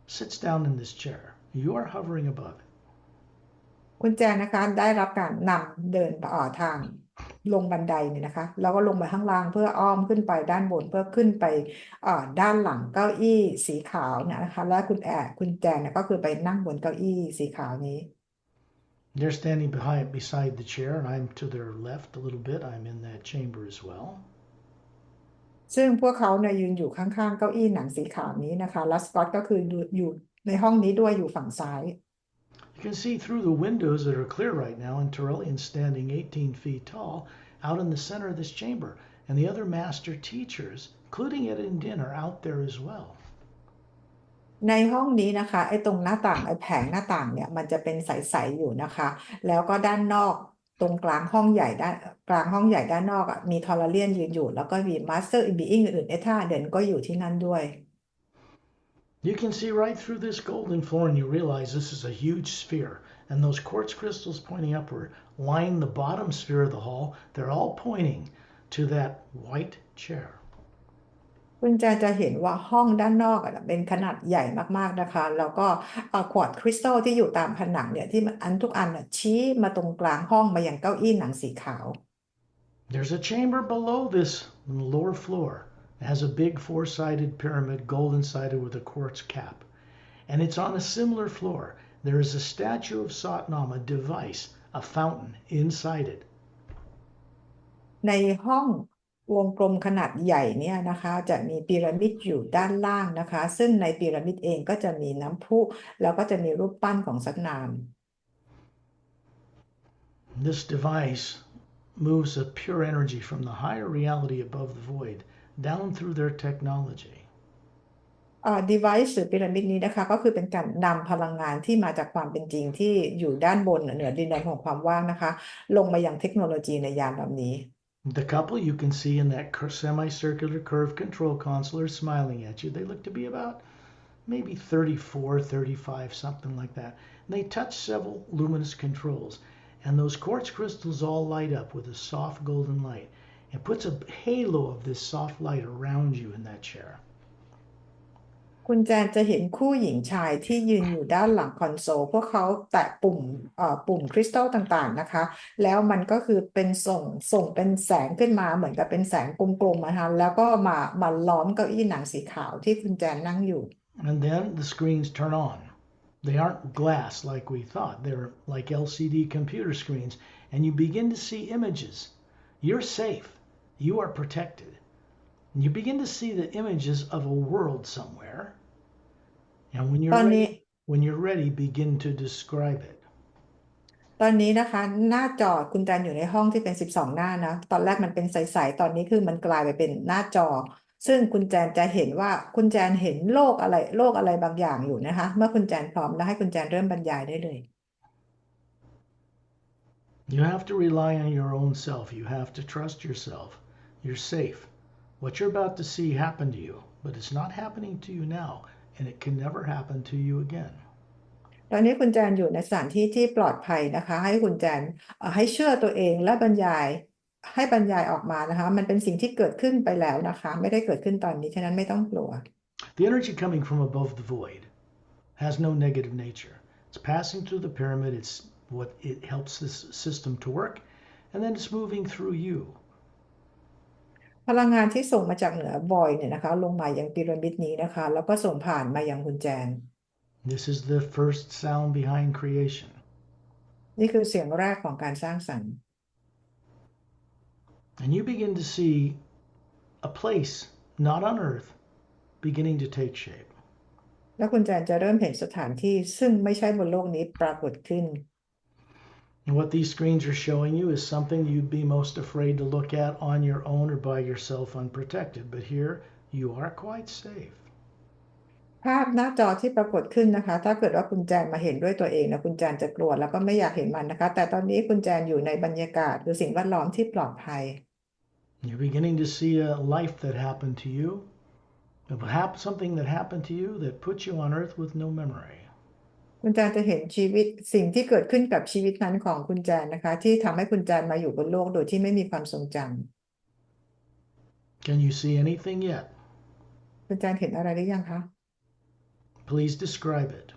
sits down in this chair. You are hovering above it. คุณแจนะคะได้รับการนำเดินทางลงบันไดเนี่ยนะคะแล้วก็ลงไปข้างล่างเพื่ออ้อมขึ้นไปด้านบนเพื่อขึ้นไปด้านหลังเก้าอี้สีขาวเนี่ยนะคะและคุณแจเนี่ยก็คือไปนั่งบนเก้าอี้สีขาวนี้ They're standing beside the chair, and I'm to their left a little bit. I'm in that chamber as well. ซึ่งพวกเขาเนี่ยยืนอยู่ข้างๆเก้าอี้หนังสีขาวนี้นะคะแล้วสกอตก็คืออยู่ในห้องนี้ด้วยอยู่ฝั่งซ้าย You can see through the windows that are clear right now, and Turellian standing 18 feet tall out in the center of this chamber. And the other master teachers, including Ed and Din, are out there as well. ในห้องนี้นะคะไอ้ตรงหน้าต่างไอ้แผงหน้าต่างเนี่ยมันจะเป็นใสๆอยู่นะคะแล้วก็ด้านนอกตรงกลางห้องใหญ่ด้านนอกมีทอร์เรียนยืนอยู่แล้วก็มีมาสเตอร์บีอิงอื่นๆเอธาเดนก็อยู่ที่นั่นด้วย You can see right through this golden floor, and you realize this is a huge sphere. And those quartz crystals pointing upward line the bottom sphere of the hall. They're all pointing to that white chair. คุณจะเห็นว่าห้องด้านนอกเป็นขนาดใหญ่มากๆนะคะแล้วก็ควอตซ์คริสตัลที่อยู่ตามผนังเนี่ยที่ทุกอันชี้มาตรงกลางห้องมาอย่างเก้าอี้หนังสีขาว There's a chamber below this on the lower floor. It has a big four-sided pyramid, golden-sided with a quartz cap. And it's on a similar floor. There is a statue of Satnam, a device, a fountain inside it. ในห้องวงกลมขนาดใหญ่เนี่ยนะคะจะมีพีระมิดอยู่ด้านล่างนะคะซึ่งในพีระมิดเองก็จะมีน้ำพุแล้วก็จะมีรูปปั้นของสัตนาม This device moves a pure energy from the higher reality above the void down through their technology. device หรือพีระมิดนี้นะคะก็คือเป็นการนำพลังงานที่มาจากความเป็นจริงที่อยู่ด้านบนเหนือดินแดนของความว่างนะคะลงมายังเทคโนโลยีในยานลำนี้ The couple you can see in that semicircular curved control console are smiling at you. They look to be about maybe 34, 35, something like that. And they touch several luminous controls. And those quartz crystals all light up with a soft golden light. It puts a halo of this soft light around you in that chair. คุณแจนจะเห็นคู่หญิงชายที่ยืนอยู่ด้านหลังคอนโซลพวกเขาแตะปุ่มคริสตัลต่างๆนะคะแล้วมันก็คือเป็นส่งเป็นแสงขึ้นมาเหมือนกับเป็นแสงกลมๆนะคะแล้วก็มาล้อมเก้าอี้หนังสีขาวที่คุณแจนนั่งอยู่ And then the screens turn on. They aren't glass like we thought, they're like LCD computer screens, and you begin to see images. You're safe, you are protected. And you begin to see the images of a world somewhere. Andตอนนี้when you're ready, begin to describe it. ตอนนี้นะคะหน้าจอคุณแจนอยู่ในห้องที่เป็น12หน้านะตอนแรกมันเป็นใสๆตอนนี้คือมันกลายไปเป็นหน้าจอซึ่งคุณแจนจะเห็นว่าคุณแจนเห็นโลกอะไรบางอย่างอยู่นะคะเมื่อคุณแจนพร้อมแล้วให้คุณแจนเริ่มบรรยายได้เลย You have to rely on your own self. You have to trust yourself. You're safe. What you're about to see happen to you, but it's not happening to you now, and it can never happen to you again. ตอนนี้คุณแจนอยู่ในสถานที่ที่ปลอดภัยนะคะให้คุณแจนให้เชื่อตัวเองและบรรยายออกมานะคะมันเป็นสิ่งที่เกิดขึ้นไปแล้วนะคะไม่ได้เกิดขึ้นตอนนี้ฉะนั้นไม่ต้องกลัว The energy coming from above the void has no negative nature. It's passing through the pyramid. It's what it helps this system to work, and then it's moving through you. พลังงานที่ส่งมาจากเหนือบอยเนี่ยนะคะลงมายังพีระมิดนี้นะคะแล้วก็ส่งผ่านมายังคุณแจน This is the first sound behind creation. นี่คือเสียงแรกของการสร้างสรรค์ And you begin to see a place not on earth beginning to take shape. แล้วคุณแจนจะเริ่มเห็นสถานที่ซึ่งไม่ใช่บนโลกนี้ปรากฏขึ้น And what these screens are showing you is something you'd be most afraid to look at on your own or by yourself unprotected. But here you are quite safe. ภาพหน้าจอที่ปรากฏขึ้นนะคะถ้าเกิดว่าคุณแจนมาเห็นด้วยตัวเองนะคุณแจนจะกลัวแล้วก็ไม่อยากเห็นมันนะคะแต่ตอนนี้คุณแจนอยู่ในบรรยากาศหรือสิ่งแวดล้อมที่ปลอดภัย You're beginning to see a life that happened to you, something that happened to you that put you on earth with no memory. คุณแจนจะเห็นชีวิตสิ่งที่เกิดขึ้นกับชีวิตนั้นของคุณแจนนะคะที่ทำให้คุณแจนมาอยู่บนโลกโดยที่ไม่มีความทรงจำ Can you see anything yet? คุณแจนเห็นอะไรหรือยังคะ Please describe it.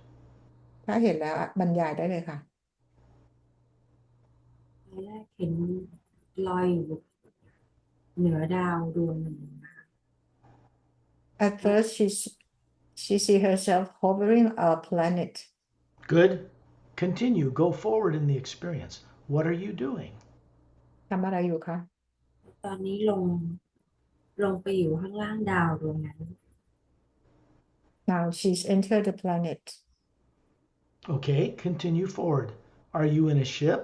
ถ้าเห็นแล้วบรรยายได้เลยค่ะ ตอนแรกเห็นลอยอยู่เหนือดาวดวงหนึ่ง At first she see herself hovering a planet Good. Continue. Go forward in the experience. What are you doing? ทำอะไรอยู่คะ ตอนนี้ลงไปอยู่ข้างล่างดาวดวงนั้น Now she's entered the planet Okay, continue forward. Are you in a ship?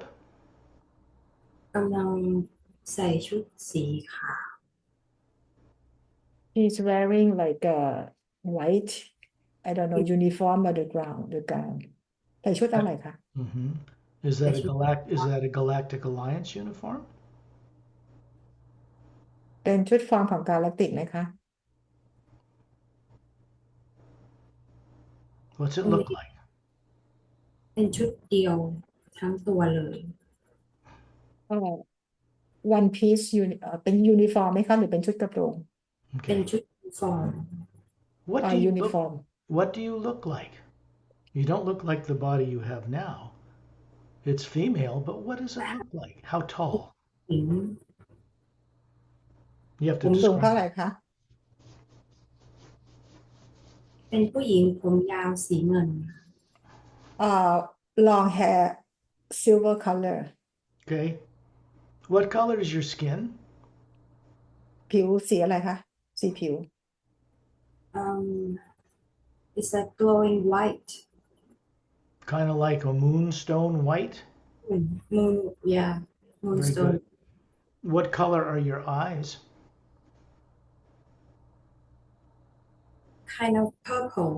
กำลังใส่ชุดสีขาว She's wearing like a white I don't know uniform or the gown ใส่ชุดอะไรคะ Mm-hmm. Is that a Galactic Alliance uniform? เป็นชุดฟอร์มของกาแล็กติกไหมคะ What's it look like? เป็นชุดเดียวทั้งตัวเลย one piece เป็นยูนิฟอร์มไหมคะหรือเป็นชุดกระโปรง เป็น Okay. ชุดยูนิฟอร์ม ยูนิฟอร์ม What do you look like? You don't look like the body you have now. It's female, but what does it look like? How tall? หญิง You have to สูงเท่า describe. ไหร่คะ เป็นผู้หญิงผมยาวสีเงิน long hair silver color Okay. What color is your skin? ผิวสีอะไรคะสีผิว it's a glowing white Kind of like a moonstone white? moon yeah Very moonstone good. What color are your eyes? kind of purple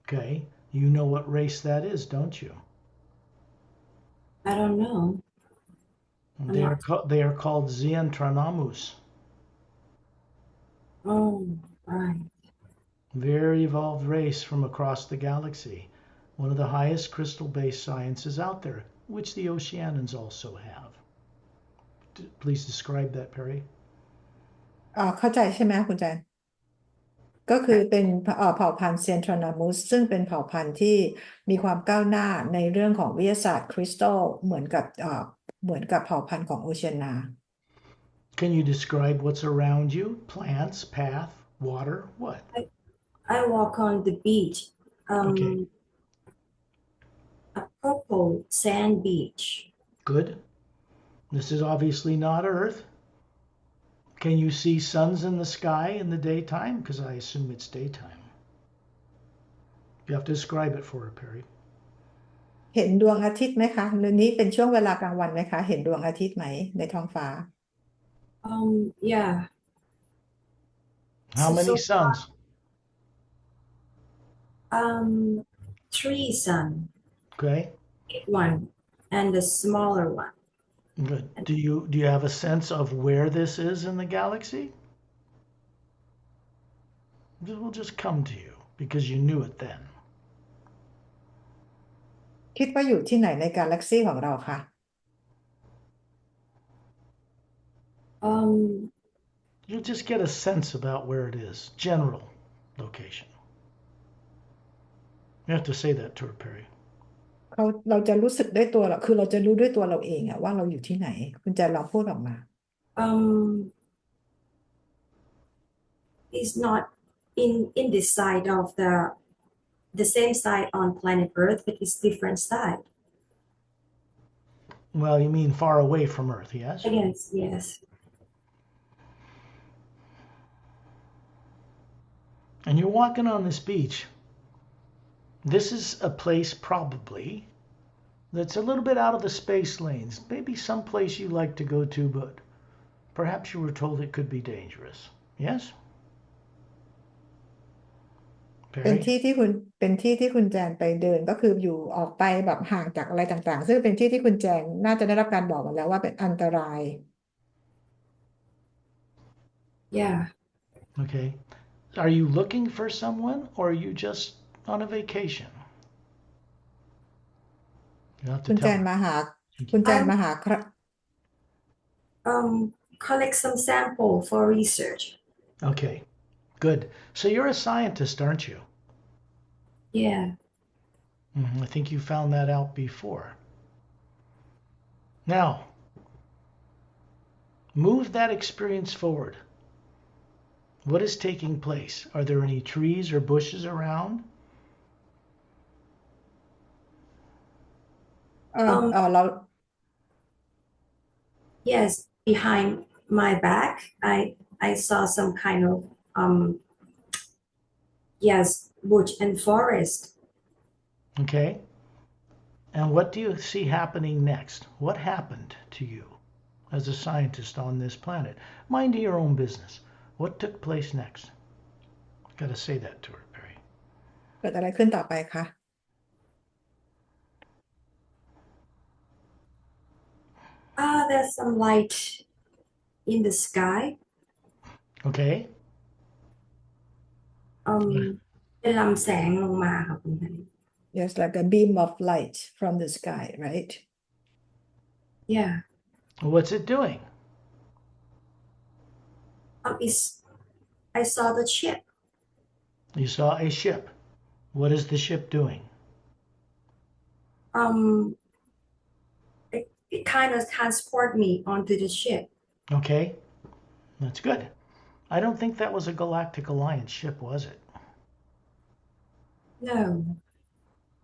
Okay. You know what race that is, don't you? I don't know They are called Zeantranamus. oh right Very evolved race from across the galaxy. One of the highest crystal-based sciences out there, which the Oceanians also have. Please describe that, Perry. เข้าใจใช่ไหมคุณแจน ก็คือเป็นเผ่าพันธุ์เซนทร a นามุสซึ่งเป็นเผ่าพันธุ์ที่มีความก้าวหน้าในเรื่องของวิทยาศาสตร์คริสตัลเหมือนกับเผ่าพันธุ์ของโอเชียนา Can you describe what's around you? Plants, path, water, what? I walk on the beach, Okay, a purple sand beach. good. This is obviously not Earth. Can you see suns in the sky in the daytime? Because I assume it's daytime. You have to describe it for her, Perry. เห็นดวงอาทิตย์ไหมคะเรื่องนี้เป็นช่วงเวลากลางวันไหมคะเห็นดวงอาทิตย์ไหมในท้องฟ้า Yeah. How So, many so far, suns? three sun, Okay, big one, and the smaller one. good. Do you have a sense of where this is in the galaxy? It will just come to you because you knew it then. คิดว่าอยู่ที่ไหนในกาแล็กซี่ของเราคะ Um, You'll just get a sense about where it is, general location. You have to say that to her, Perry. เราจะรู้สึกด้วยตัวเราคือเราจะรู้ด้วยตัวเราเองอะว่าเราอยู่ที่ไหนคุณแจลองพูดออกมา um, it's not in this side of the same side on planet Earth, but it's different side. Well, you mean far away from Earth, yes? Yes. And you're walking on this beach. This is a place probably that's a little bit out of the space lanes. Maybe some place you like to go to, but perhaps you were told it could be dangerous. Yes? เป็น Perry? ที่ที่คุณเป็นที่ที่คุณแจนไปเดินก็คืออยู่ออกไปแบบห่างจากอะไรต่างๆซึ่งเป็นที่ที่คุณแจนน่าจะได้รับการบอกมาแล้วว่าเป็นอันตราย Yeah. Okay. Are you looking for someone or are you just on a vacation? You have คุ to ณแจ tell น her. มาหาคุณแจน I'm มาหาใคร collect some sample for research. Okay, good. So you're a scientist, aren't you? Yeah. I think you found that out before. Now, move that experience forward. What is taking place? Are there any trees or bushes around? เรา Yes, behind my back, I saw some kind of yes, bush and forest. Okay. And what do you see happening next? What happened to you as a scientist on this planet? Mind your own business. What took place next? Got to say that to her, Perry. เกิดอะไรขึ้นต่อไปคะ There's some light in the sky. Okay. เป็นลำแสงลงมาค่ะคุณไทย Yes like a beam of light from the sky right Yeah. What's it doing? I saw the ship. You saw a ship. What is the ship doing? It kind of transport me onto the ship. Okay. That's good. I don't think that was a Galactic Alliance ship, was it? No.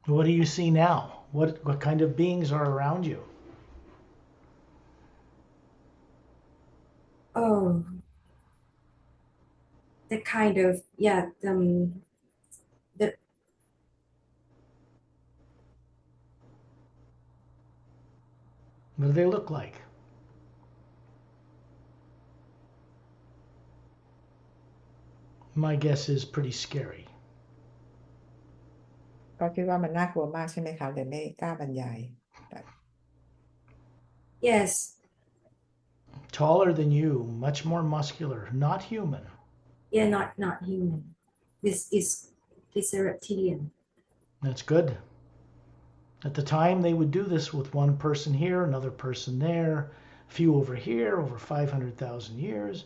What do you see now? What kind of beings are around you? Oh, the kind of yeah the What do they look like? My guess is pretty scary. ก็คิดว่ามันน่ากลัวมากใช่ไหมคะเลยไม่กล้าบรรยาย yes. Taller than you, much more muscular, not human. Yeah, not human. This a reptilian. That's good. At the time, they would do this with one person here, another person there, a few over here, over 500,000 years.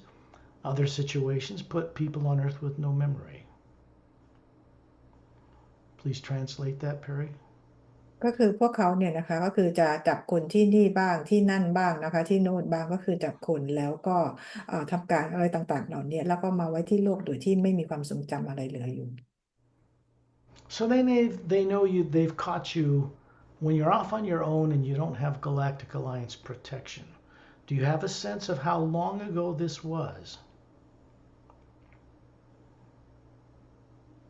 Other situations put people on earth with no memory. Please translate that, Perry. ก็คือพวกเขาเนี่ยนะคะก็คือจะจับคนที่นี่บ้างที่นั่นบ้างนะคะที่โน่นบ้างก็คือจับคนแล้วก็ทำการอะไรต่างๆเหล่านี้แล้วก็มาไว้ที่โลกโดยที่ไม่มีความทรงจำอะไรเหลืออยู่ So they know you. They've caught you when you're off on your own and you don't have Galactic Alliance protection. Do you have a sense of how long ago this was?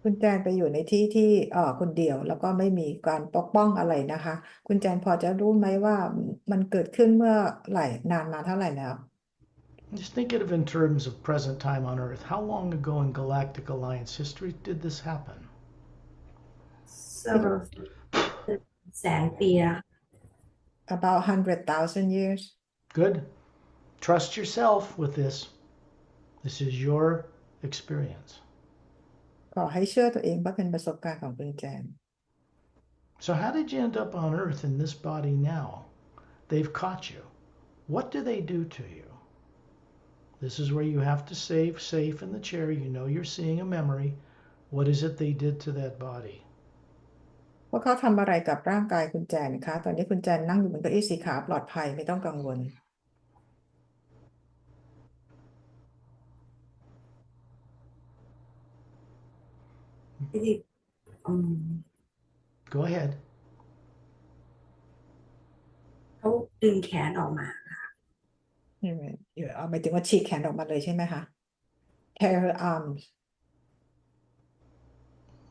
คุณแจนไปอยู่ในที่ที่คนเดียวแล้วก็ไม่มีการปกป้องอะไรนะคะคุณแจนพอจะรู้ไหมว่ามันเกิดขึ้นเมื่อไหร่นานมาเท่าไหร่แล้ว Just think of it in terms of present time on Earth. How long ago in Galactic Alliance history did this happen? several แสนปีอะ about 100,000 years Good. Trust yourself with this. This is your experience. ขอให้เชื่อตัวเองว่าเป็นประสบการณ์ของคุณแจน So how did you end up on Earth in this body now? They've caught you. What do they do to you? This is where you have to stay safe in the chair. You know you're seeing a memory. What is it they did to that body? ว่าเขาทำอะไรกับร่างกายคุณแจนคะตอนนี้คุณแจนนั่งอยู่บนเก้าอี้สีขาวปลอดภัยไม่ต้องกังวล ที่อืม Go ahead. เขาดึงแขนออกมา ใช่ไหมเอาหมายถึงว่าฉีกแขนออกมาเลยใช่ไหมคะ tear her arms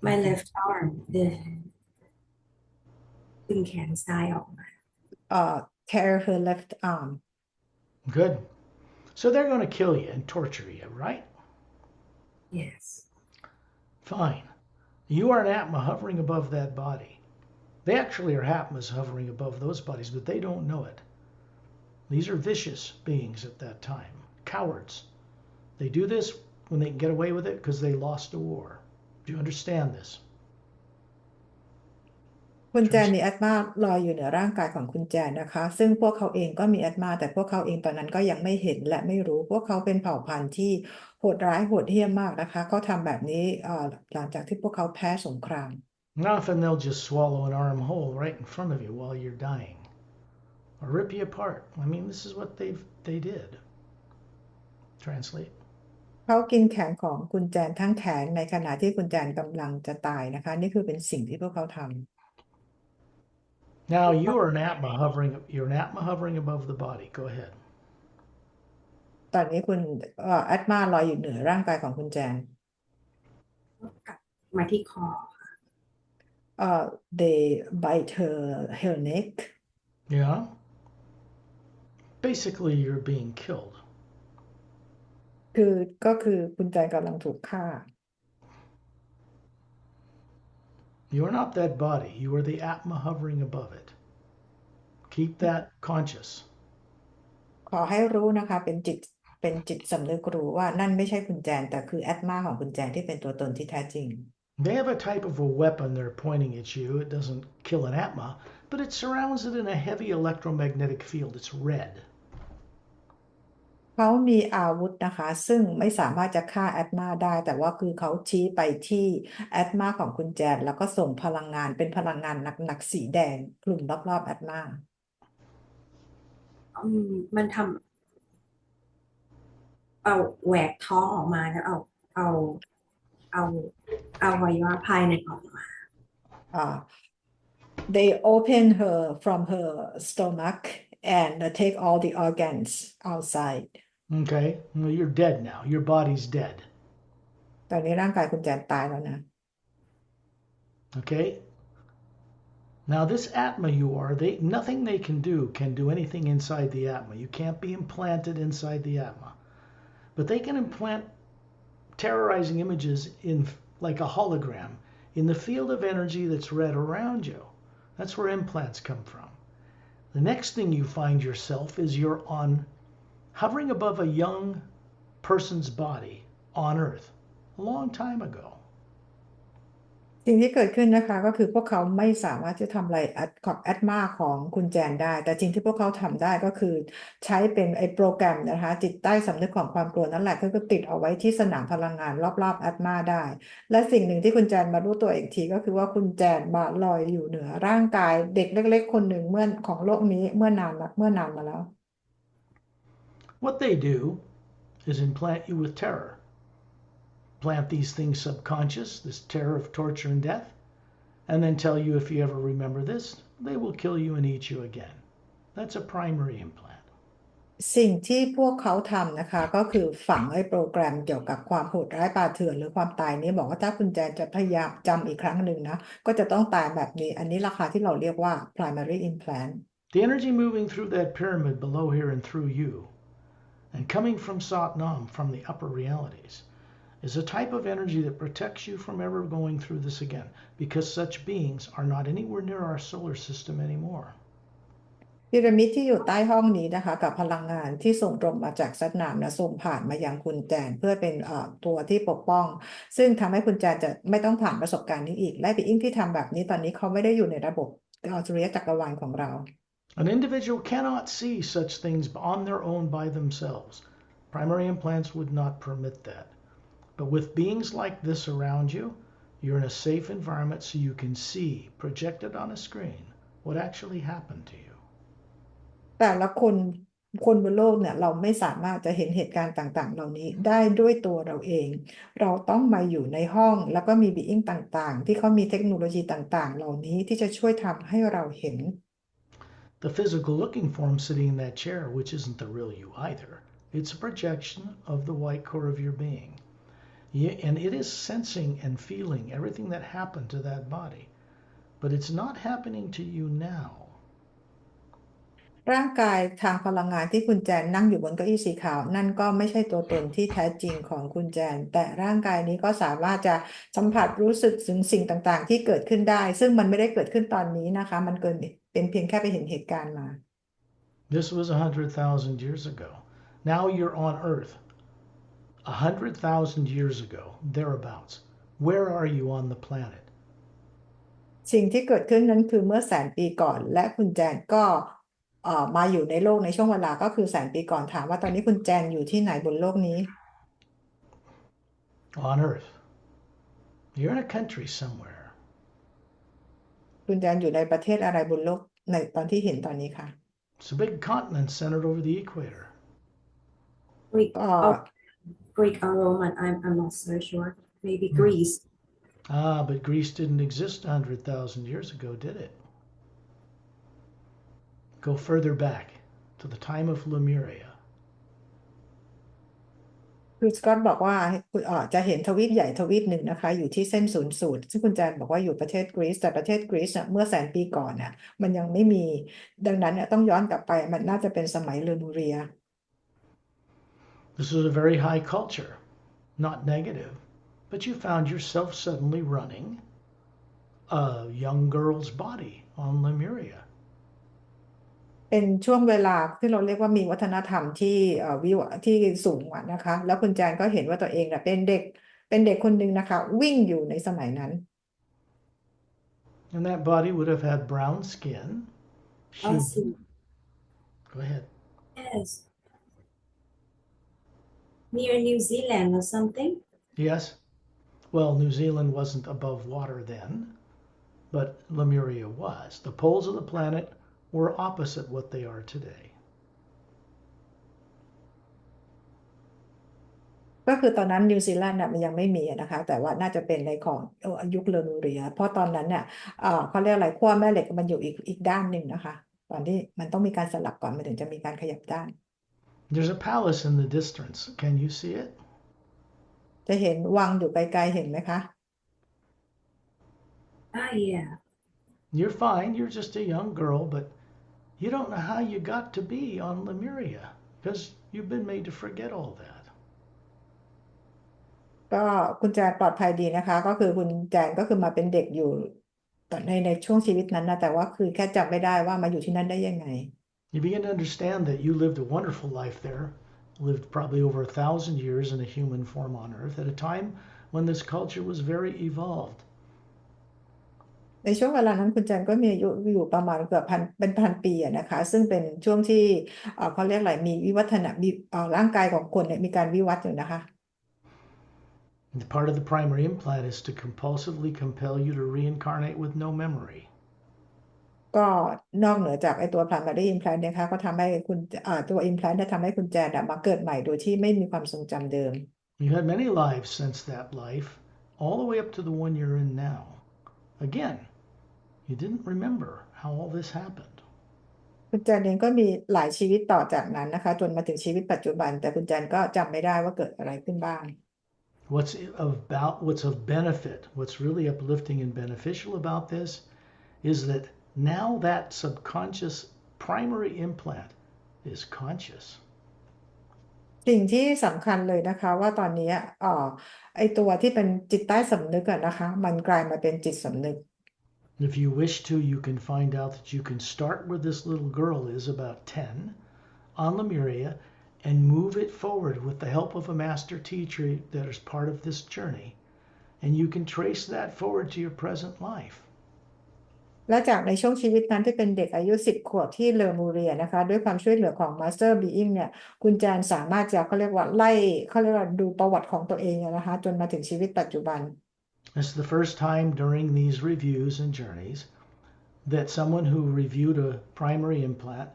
my left arm ดึงแขนซ้ายออกมา tear her left arm Good. So they're going to kill you and torture you, right? yes Fine. You are an Atma hovering above that body. They actually are Atmas hovering above those bodies, but they don't know it. These are vicious beings at that time, cowards. They do this when they can get away with it because they lost a war. Do you understand this? คุณแจนมีแอตมาลอยอยู่เหนือร่างกายของคุณแจนนะคะซึ่งพวกเขาเองก็มีแอตมาแต่พวกเขาเองตอนนั้นก็ยังไม่เห็นและไม่รู้พวกเขาเป็นเผ่าพันธุ์ที่โหดร้ายโหดเหี้ยมมากนะคะเขาทำแบบนี้หลังจากที่พวกเขาแพ้สงคราม And often they'll just swallow an arm whole right in front of you while you're dying, or rip you apart. I mean, this is what they did. Translate. เขากินแขนของคุณแจนทั้งแขนในขณะที่คุณแจนกำลังจะตายนะคะนี่คือเป็นสิ่งที่พวกเขาทำ Now you are an Atma hovering. You're an Atma hovering above the body. Go ahead. ตอนนี้คุณแอตมาลอยอยู่เหนือร่างกายของคุณแจนกลับมาที่คอ they bite her neck Yeah. Basically, you're being killed. ก็คือคุณแจนกำลังถูกฆ่า You are not that body. You are the Atma hovering above it. Keep that conscious. ขอให้รู้นะคะเป็นจิตสำนึกรู้ว่านั่นไม่ใช่คุณแจนแต่คือแอตมาของคุณแจนที่เป็นตัวตนที่แท้จริง They have a type of a weapon they're pointing at you. It doesn't kill an Atma, but it surrounds it in a heavy electromagnetic field. It's red. เขามีอาวุธนะคะซึ่งไม่สามารถจะฆ่าแอตมาได้แต่ว่าคือเขาชี้ไปที่แอตมาของคุณแจนแล้วก็ส่งพลังงานเป็นพลังงานหนักๆสีแดงคลุมรอบๆแอตมา มันทำเอาแหวกท้องออกมาแล้วเอาเอาอวัยวะภายในออกมา they open her from her stomach and take all the organs outside Okay. Well, you're dead now. Your body's dead. ตอนนี้ร่างกายคุณแจนตายแล้วนะ Okay. Now this Atma you are, nothing they can do anything inside the Atma. You can't be implanted inside the Atma. But they can implant terrorizing images in like a hologram in the field of energy that's red around you. That's where implants come from. The next thing you find yourself is you're hovering above a young person's body on Earth a long time ago. สิ่งที่เกิดขึ้นนะคะก็คือพวกเขาไม่สามารถจะทำอะไรกับแอดมาของคุณแจนได้แต่สิ่งที่พวกเขาทำได้ก็คือใช้เป็นไอ้โปรแกรมนะคะจิตใต้สำนึกของความกลัวนั่นแหละก็คือติดเอาไว้ที่สนามพลังงานรอบๆแอดมาได้และสิ่งหนึ่งที่คุณแจนมารู้ตัวอีกทีก็คือว่าคุณแจนมาลอยอยู่เหนือร่างกายเด็กเล็กๆคนหนึ่งเมื่อของโลกนี้เมื่อนานมาแล้ว What they do is implant you with terror. Plant these things subconscious, this terror of torture and death, and then tell you if you ever remember this, they will kill you and eat you again. That's a primary implant. สิ่งที่พวกเขาทำนะคะก็คือฝังไอ้โปรแกรมเกี่ยวกับความโหดร้ายป่าเถื่อนหรือความตายนี้บอกว่าถ้าคุณแจนจะพยายามจำอีกครั้งหนึ่งนะก็จะต้องตายแบบนี้อันนี้ราคาที่เราเรียกว่า primary implant The energy moving through that pyramid below here and through you, and coming from Satnam, from the upper realities, is a type of energy that protects you from ever going through this again, because such beings are not anywhere near our solar system anymore. พีระมิดที่อยู่ใต้ห้องนี้นะคะกับพลังงานที่ส่งตรงมาจากซัดนามนะส่งผ่านมายังคุณแจนเพื่อเป็นตัวที่ปกป้องซึ่งทำให้คุณแจนจะไม่ต้องผ่านประสบการณ์นี้อีกและปีอิงที่ทำแบบนี้ตอนนี้เขาไม่ได้อยู่ในระบบสุริยะจักรวาลของเรา An individual cannot see such things on their own by themselves. Primary implants would not permit that. But with beings like this around you, you're in a safe environment so you can see, projected on a screen, what actually happened to you. แต่ละคนบนโลกเนี่ยเราไม่สามารถจะเห็นเหตุการณ์ต่างๆเหล่านี้ได้ด้วยตัวเราเองเราต้องมาอยู่ในห้องแล้วก็มีบีอิงต่างๆที่เขามีเทคโนโลยีต่างๆเหล่านี้ที่จะช่วยทำให้เราเห็น The physical looking form sitting in that chair, which isn't the real you either, it's a projection of the white core of your being. And it is sensing and feeling everything that happened to that body. But it's not happening to you now. ร่างกายทางพลังงานที่คุณแจนนั่งอยู่บนเก้าอี้สีขาวนั่นก็ไม่ใช่ตัวตนที่แท้จริงของคุณแจนแต่ร่างกายนี้ก็สามารถจะสัมผัสรู้สึกถึงสิ่งต่างๆที่เกิดขึ้นได้ซึ่งมันไม่ได้เกิดขึ้นตอนนี้นะคะมันเกินเป็นเพียงแค่ไปเห็นเหตุการณ์มา This was 100,000 years ago. Now you're on Earth. 100,000 years ago, thereabouts. Where are you on the planet? สิ่งที่เกิดขึ้นนั้นคือเมื่อแสนปีก่อนและคุณแจนก็มาอยู่ในโลกในช่วงเวลาก็คือแสนปีก่อนถามว่าตอนนี้คุณแจนอยู่ที่ไหนบนโลกนี้ On Earth. You're in a country somewhere. คุณแจนอยู่ในประเทศอะไรบนโลกในตอนที่เห็นตอนนี้ค่ะ It's a big continent centered over the equator. Greek ก็ or Greek or Roman, I'm not so sure. Maybe Greece. But Greece didn't exist 100,000 years ago, did it? Go further back to the time of Lemuria. คือสกอตบอกว่าจะเห็นทวีปใหญ่ทวีปหนึ่งนะคะอยู่ที่เส้นศูนย์สูตรซึ่งคุณแจนบอกว่าอยู่ประเทศกรีซแต่ประเทศกรีซเมื่อแสนปีก่อนเนี่ยมันยังไม่มีดังนั้นเนี่ยต้องย้อนกลับไปมันน่าจะเป็นสมัยเลมูเรีย This was a very high culture, not negative, but you found yourself suddenly running a young girl's body on Lemuria. เป็นช่วงเวลาที่เราเรียกว่ามีวัฒนธรรมที่ที่สูงอะนะคะแล้วคุณแจนก็เห็นว่าตัวเองเป็นเด็กคนหนึ่งนะคะวิ่งอยู่ในสมัยนั้น And that body would have had brown skin. I see. Go ahead. Yes. Near New Zealand or something. Yes. Well, New Zealand wasn't above water then, but Lemuria was. The poles of the planet were opposite what they are today. ก็คือตอนนั้นนิวซีแลนด์น่ะมันยังไม่มีนะคะแต่ว่าน่าจะเป็นในของยุคเลมูเรียเพราะตอนนั้นเนี่ยเขาเรียกอะไรขั้วแม่เหล็กมันอยู่อีกด้านหนึ่งนะคะตอนที่มันต้องมีการสลับก่อนมันถึงจะมีการขยับด้าน There's a palace in the distance. Can you see it? จะเห็นวังอยู่ไกลๆเห็นไหมคะ Ah, yeah. You're fine. You're just a young girl, but you don't know how you got to be on Lemuria because you've been made to forget all that. ก็คุณแจนปลอดภัยดีนะคะก็คือคุณแจนก็คือมาเป็นเด็กอยู่ตอนในช่วงชีวิตนั้นนะแต่ว่าคือแค่จำไม่ได้ว่ามาอยู่ที่นั่นได้ยังไง You begin to understand that you lived a wonderful life there, lived probably over 1,000 years in a human form on Earth at a time when this culture was very evolved. ในช่วงเวลานั้นคุณแจนก็มีอายุอยู่ประมาณเกือบเป็นพันปีอะนะคะซึ่งเป็นช่วงที่เขาเรียกอะไรมีวิวัฒนามีร่างกายของคนเนี่ยมีการวิวัฒน์อยู่นะคะ And part of the primary implant is to compulsively compel you to reincarnate with no memory. ก็นอกเหนือจากไอตัว primary implant นะคะก็ทำให้คุณตัว implant เนี่ยทำให้คุณแจนมาเกิดใหม่โดยที่ไม่มีความทรงจำเดิม You had many lives since that life, all the way up to the one you're in now. Again, you didn't remember how all this happened. คุณแจนเองก็มีหลายชีวิตต่อจากนั้นนะคะจนมาถึงชีวิตปัจจุบันแต่คุณแจนก็จำไม่ได้ว่าเกิดอะไรขึ้นบ้าง What's of benefit, what's really uplifting and beneficial about this is that now that subconscious primary implant is conscious. สิ่งที่สำคัญเลยนะคะว่าตอนนี้ไอตัวที่เป็นจิตใต้สำนึกอะนะคะมันกลายมาเป็นจิตสำนึก If you wish to, you can find out that you can start where this little girl is about 10 on Lemuria and move it forward with the help of a master teacher that is part of this journey. And you can trace that forward to your present life. และจากในช่วงชีวิตนั้นที่เป็นเด็กอายุ10 ขวบที่เลอมูเรียนะคะด้วยความช่วยเหลือของมาสเตอร์บีอิงเนี่ยคุณแจนสามารถจะเขาเรียกว่าไล่เขาเรียกว่าดูประวัติของตัวเองนะคะจนมาถึงชีวิตปัจจุบัน It's the first time during these reviews and journeys that someone who reviewed a primary implant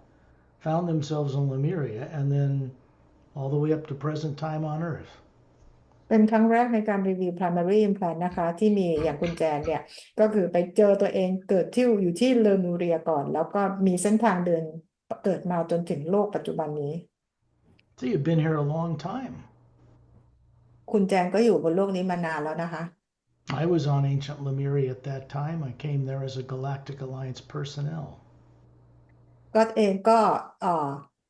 found themselves on Lemuria and then all the way up to present time on Earth. เป็นครั้งแรกในการรีวิว primary implant นะคะที่มีอย่างคุณแจนเนี่ยก็คือไปเจอตัวเองเกิดที่อยู่ที่เลอมูเรียก่อนแล้วก็มีเส้นทางเดินเกิดมาจนถึงโลกปัจจุบันนี้ So you've been here a long time. คุณแจนก็อยู่บนโลกนี้มานานแล้วนะคะ I was on ancient Lemuria at that time. I came there as a Galactic Alliance personnel. ก็เองก็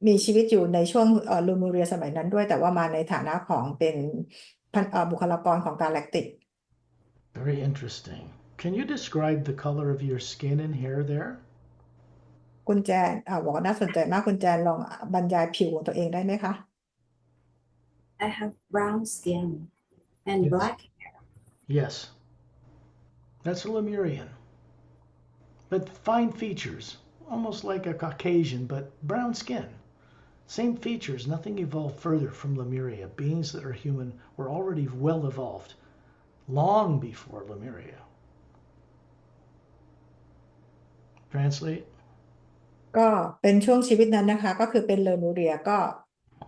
มีชีวิตอยู่ในช่วงลูมูเรียสมัยนั้นด้วยแต่ว่ามาในฐานะของเป็นบุคลากรของกาแล็กติก Very interesting. Can you describe the color of your skin and hair there? คุณแจนบอกว่าน่าสนใจมากคุณแจนลองบรรยายผิวของตัวเองได้ไหมคะ I have brown skin and Yes. black. Yes. That's a Lemurian. But fine features, almost like a Caucasian, but brown skin. Same features, nothing evolved further from Lemuria. Beings that are human were already well evolved, long before Lemuria. Translate. ก็เป็นช่วงชีวิตนั้นนะคะก็คือเป็นเลอมูเรียก็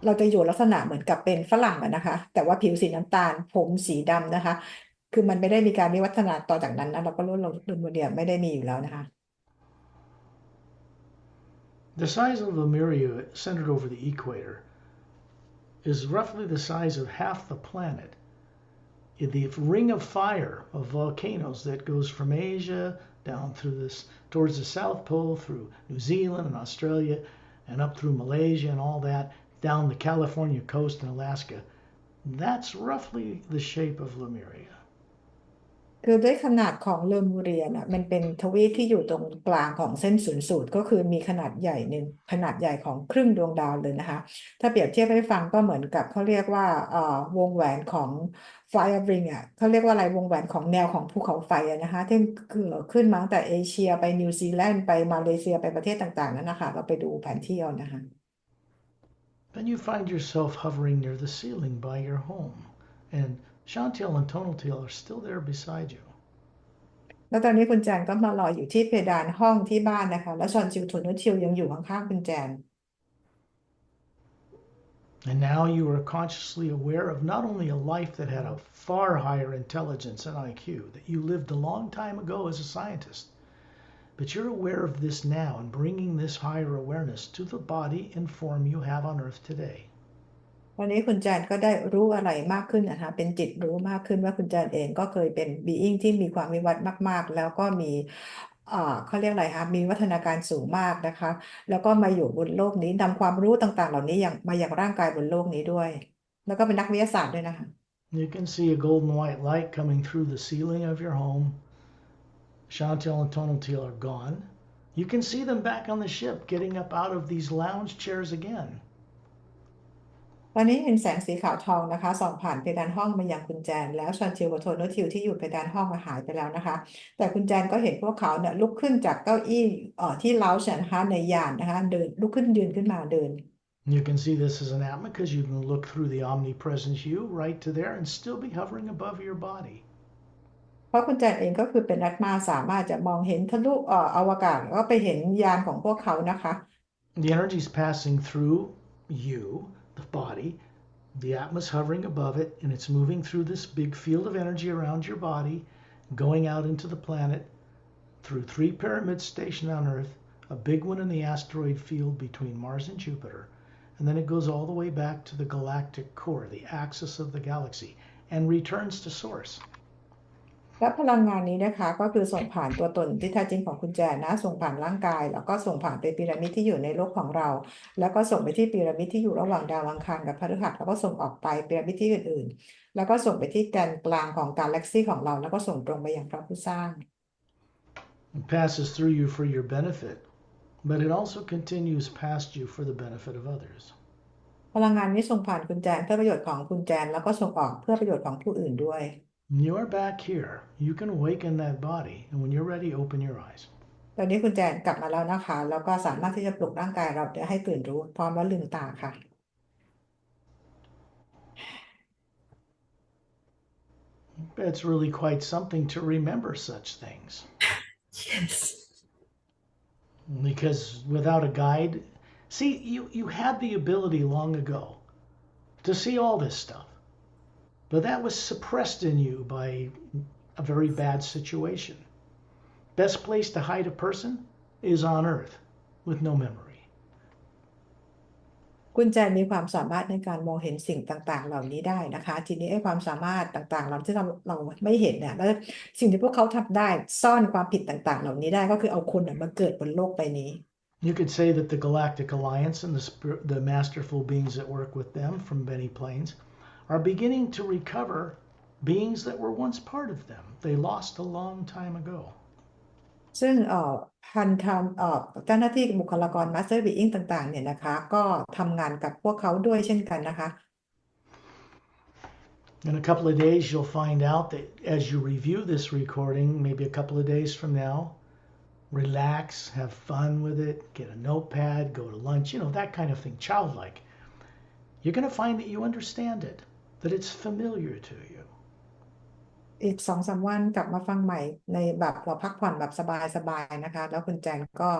เราจะอยู่ลักษณะเหมือนกับเป็นฝรั่งอะนะคะแต่ว่าผิวสีน้ำตาลผมสีดำนะคะคือมันไม่ได้มีการวิวัฒนาต่อจากนั้นนะเราก็รู้ว่าเลอมูเรียไม่ได้มีอยู่แล้วนะคะ The size of Lemuria, centered over the equator, is roughly the size of half the planet. The ring of fire of volcanoes that goes from Asia down through this towards the South Pole, through New Zealand and Australia, and up through Malaysia and all that, down the California coast and Alaska. That's roughly the shape of Lemuria. คือด้วยขนาดของเลอมูเรียนะมันเป็นทวีปที่อยู่ตรงกลางของเส้นศูนย์สูตรก็คือมีขนาดใหญ่หนึ่งขนาดใหญ่ของครึ่งดวงดาวเลยนะคะถ้าเปรียบเทียบให้ฟังก็เหมือนกับเขาเรียกว่าวงแหวนของ Fire Ring อ่ะเขาเรียกว่าอะไรวงแหวนของแนวของภูเขาไฟอะนะคะที่คือขึ้นมาตั้งแต่เอเชียไปนิวซีแลนด์ไปมาเลเซียไปประเทศต่างๆนั่นนะคะเราไปดูแผนที่เอานะคะ Then you find yourself hovering near the ceiling by your home, and Chantel and Tonaltil are still there beside you. แล้วตอนนี้คุณแจนก็มารออยู่ที่เพดานห้องที่บ้านนะคะแล้วชอนจิวทุนนุชิวยังอยู่ข้างๆคุณแจน And now you are consciously aware of not only a life that had a far higher intelligence and IQ, that you lived a long time ago as a scientist, but you're aware of this now and bringing this higher awareness to the body and form you have on Earth today. วันนี้คุณแจนก็ได้รู้อะไรมากขึ้นนะคะเป็นจิตรู้มากขึ้นว่าคุณแจนเองก็เคยเป็นบีอิงที่มีความวิวัฒน์มากๆแล้วก็มีเขาเรียกอะไรคะมีวัฒนาการสูงมากนะคะแล้วก็มาอยู่บนโลกนี้นำความรู้ต่างๆเหล่านี้อย่างมาอย่างร่างกายบนโลกนี้ด้วยแล้วก็เป็นนักวิทยาศาสตร์ด้วยนะคะ You can see a golden white light coming through the ceiling of your home. Chantel and Tonaltil are gone. You can see them back on the ship getting up out of these lounge chairs again. ต ตอนนี้เห็นแสงสีขาวทองนะคะส่องผ่านเพดานห้องมายังคุณแจนแล้วชอนชิลกับโทโนทิวที่อยู่เพดานห้องหายไปแล้วนะคะแต่คุณแจนก็เห็นพวกเขาเนี่ยลุกขึ้นจากเก้าอี้ที่เล้าฉันนะคะในยานนะคะเดินลุกขึ้นยืนขึ้นมาเดิน You can see this as an atma because you can look through the omnipresent you right to there and still be hovering above your body. เพราะคุณแจนเองก็คือเป็นนักมาสามารถจะมองเห็นทะลุอวกาศแล้วก็ไปเห็นยานของพวกเขานะคะ The energy is passing through you, the body. The atma is hovering above it, and it's moving through this big field of energy around your body, going out into the planet through 3 pyramids stationed on Earth, a big one in the asteroid field between Mars and Jupiter, and then it goes all the way back to the galactic core, the axis of the galaxy, and returns to source. และพลังงานนี้นะคะก็คือส่งผ่านตัวตนที่แท้จริงของคุณแจนนะส่งผ่านร่างกายแล้วก็ส่งผ่านไปพีระมิดที่อยู่ในโลกของเราแล้วก็ส่งไปที่พีระมิดที่อยู่ระหว่างดาวอังคารกับพฤหัสแล้วก็ส่งออกไปพีระมิดที่อื่นๆแล้วก็ส่งไปที่แกนกลางของกาแล็กซีของเราแล้วก็ส่งตรงไปยังพระผู้สร้าง It passes through you for your benefit, but it also continues past you for the benefit of others. พลังงานนี้ส่งผ่านคุณแจนเพื่อประโยชน์ของคุณแจนแล้วก็ส่งออกเพื่อประโยชน์ของผู้อื่นด้วย You are back here. You can awaken that body, and when you're ready, open your eyes. ตอนนี้คุณแจนกลับมาแล้วนะคะแล้วก็สามารถที่จะปลุกร่างกายเราให้ตื่นรู้พร้อมแล้วลืมตาค่ะ It's really quite something to remember such things. Yes. Because without a guide, see, you had the ability long ago to see all this stuff, but that was suppressed in you by a very bad situation. Best place to hide a person is on Earth with no memory. คุณแจนมีความสามารถในการมองเห็นสิ่งต่างๆเหล่านี้ได้นะคะทีนี้ไอ้ความสามารถต่างๆเราที่เราไม่เห็นเนี่ยแล้วสิ่งที่พวกเขาทำได้ซ่อนความผิดต่างๆเหล่านี้ได้ก็คือเอาคนมาเกิดบนโลกใบนี้ You could say that the Galactic Alliance and the masterful beings that work with them from many planes are beginning to recover beings that were once part of them. They lost a long time ago. ซึ่งพันธะเจ้าหน้าที่บุคลากร Master Being ต่างๆเนี่ยนะคะก็ทำงานกับพวกเขาด้วยเช่นกันนะคะ In a couple of days, you'll find out that as you review this recording, maybe a couple of days from now, relax, have fun with it, get a notepad, go to lunch, that kind of thing, childlike. You're going to find that you understand it, that it's familiar to you. อีก2-3 วันกลับมาฟังใหม่ในแบบเราพักผ่อนแบบสบายๆนะคะแล้วคุณแจนก็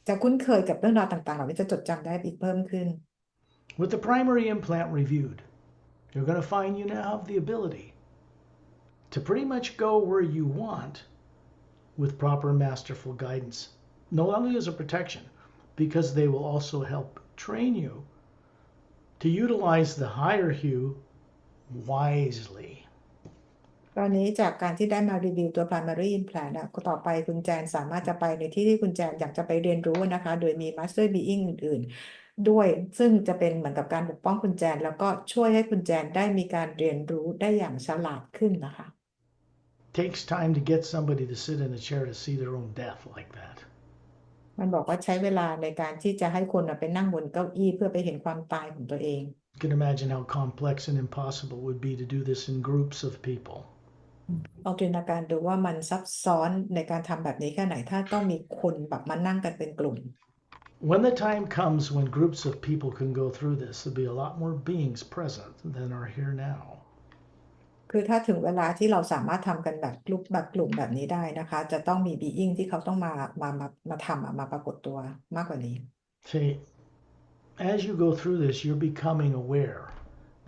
จะคุ้นเคยกับเรื่องราวต่างๆเหล่านี้จะจดจำได้อีกเพิ่มขึ้น With the primary implant reviewed, you're going to find you now have the ability to pretty much go where you want with proper masterful guidance, not only as a protection, because they will also help train you to utilize the higher hue wisely. ตอนนี้จากการที่ได้มารีวิวตัว primary implant ก็ต่อไปคุณแจนสามารถจะไปในที่ที่คุณแจนอยากจะไปเรียนรู้นะคะโดยมี master being อื่นๆด้วยซึ่งจะเป็นเหมือนกับการปกป้องคุณแจนแล้วก็ช่วยให้คุณแจนได้มีการเรียนรู้ได้อย่างฉลาดขึ้นนะคะ Takes time to get somebody to sit in a chair to see their own death like that. มันบอกว่าใช้เวลาในการที่จะให้คนไปนั่งบนเก้าอี้เพื่อไปเห็นความตายของตัวเอง You can imagine how complex and impossible it would be to do this in groups of people. ลองจินตนาการดูว่ามันซับซ้อนในการทำแบบนี้แค่ไหนถ้าต้องมีคนแบบมานั่งกันเป็นกลุ่ม When the time comes when groups of people can go through this, there'll be a lot more beings present than are here now. คือถ้าถึงเวลาที่เราสามารถทำกันแบบกลุ่มแบบนี้ได้นะคะจะต้องมี being ที่เขาต้องมาทำมาปรากฏตัวมากกว่านี้ See, as you go through this, you're becoming aware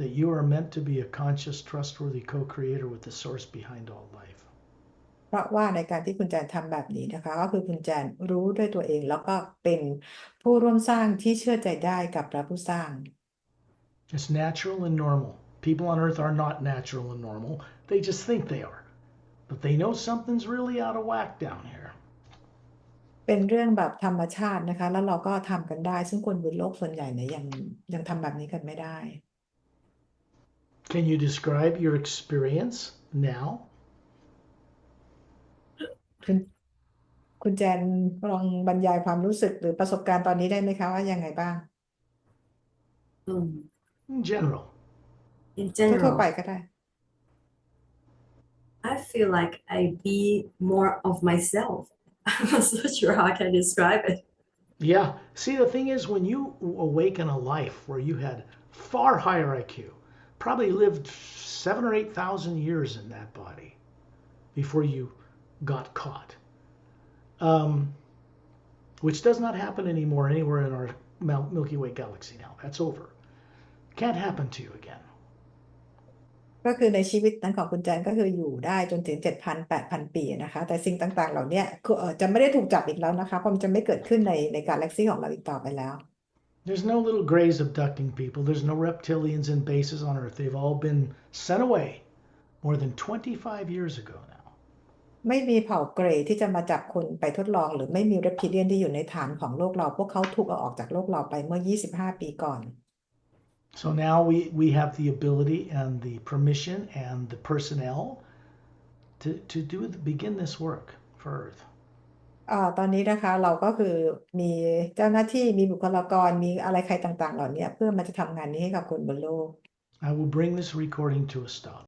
that you are meant to be a conscious, trustworthy co-creator with the source behind all life. เพราะว่าในการที่คุณแจนทำแบบนี้นะคะก็คือคุณแจนรู้ด้วยตัวเองแล้วก็เป็นผู้ร่วมสร้างที่เชื่อใจได้กับพระผู้สร้าง It's natural and normal. People on earth are not natural and normal. They just think they are. But they know something's really out of whack down here. เป็นเรื่องแบบธรรมชาตินะคะแล้วเราก็ทำกันได้ซึ่งคนบนโลกส่วนใหญ่เนี่ยยังทำแบบนี้กันไม่ได้ Can you describe your experience now? คุณคุณแจนลองบรรยายความรู้สึกหรือประสบการณ์ตอนนี้ได้ไหมคะว่ายังไงบ้าง Um, In general. In ทั่วๆไป general, ก็ได้ I feel like I be more of myself. I'm not so sure how I can describe it. Yeah. See, the thing is, when you awaken a life where you had far higher IQ, probably lived 7 or 8 thousand years in that body before you got caught, which does not happen anymore anywhere in our Milky Way galaxy now. That's over. Can't happen to you again. ก็คือในชีวิตนั้นของคุณแจนก็คืออยู่ได้จนถึง7,000-8,000 ปีนะคะแต่สิ่งต่างๆเหล่านี้จะไม่ได้ถูกจับอีกแล้วนะคะเพราะมันจะไม่เกิดขึ้นในกาแล็กซีของเราอีกต่อไปแล้ว There's no little grays abducting people. There's no reptilians in bases on Earth. They've all been sent away more than 25 years ago now. ไม่มีเผ่าเกรย์ที่จะมาจับคนไปทดลองหรือไม่มีเรปทิเลียนที่อยู่ในฐานของโลกเราพวกเขาถูกเอาออกจากโลกเราไปเมื่อ25 ปีก่อน So now we have the ability and the permission and the personnel to begin this work for Earth. ตอนนี้นะคะเราก็คือมีเจ้าหน้าที่มีบุคลากรมีอะไรใครต่างๆเหล่านี้เพื่อมันจะทำงานนี้ให้กับคนบนโลก I will bring this recording to a stop.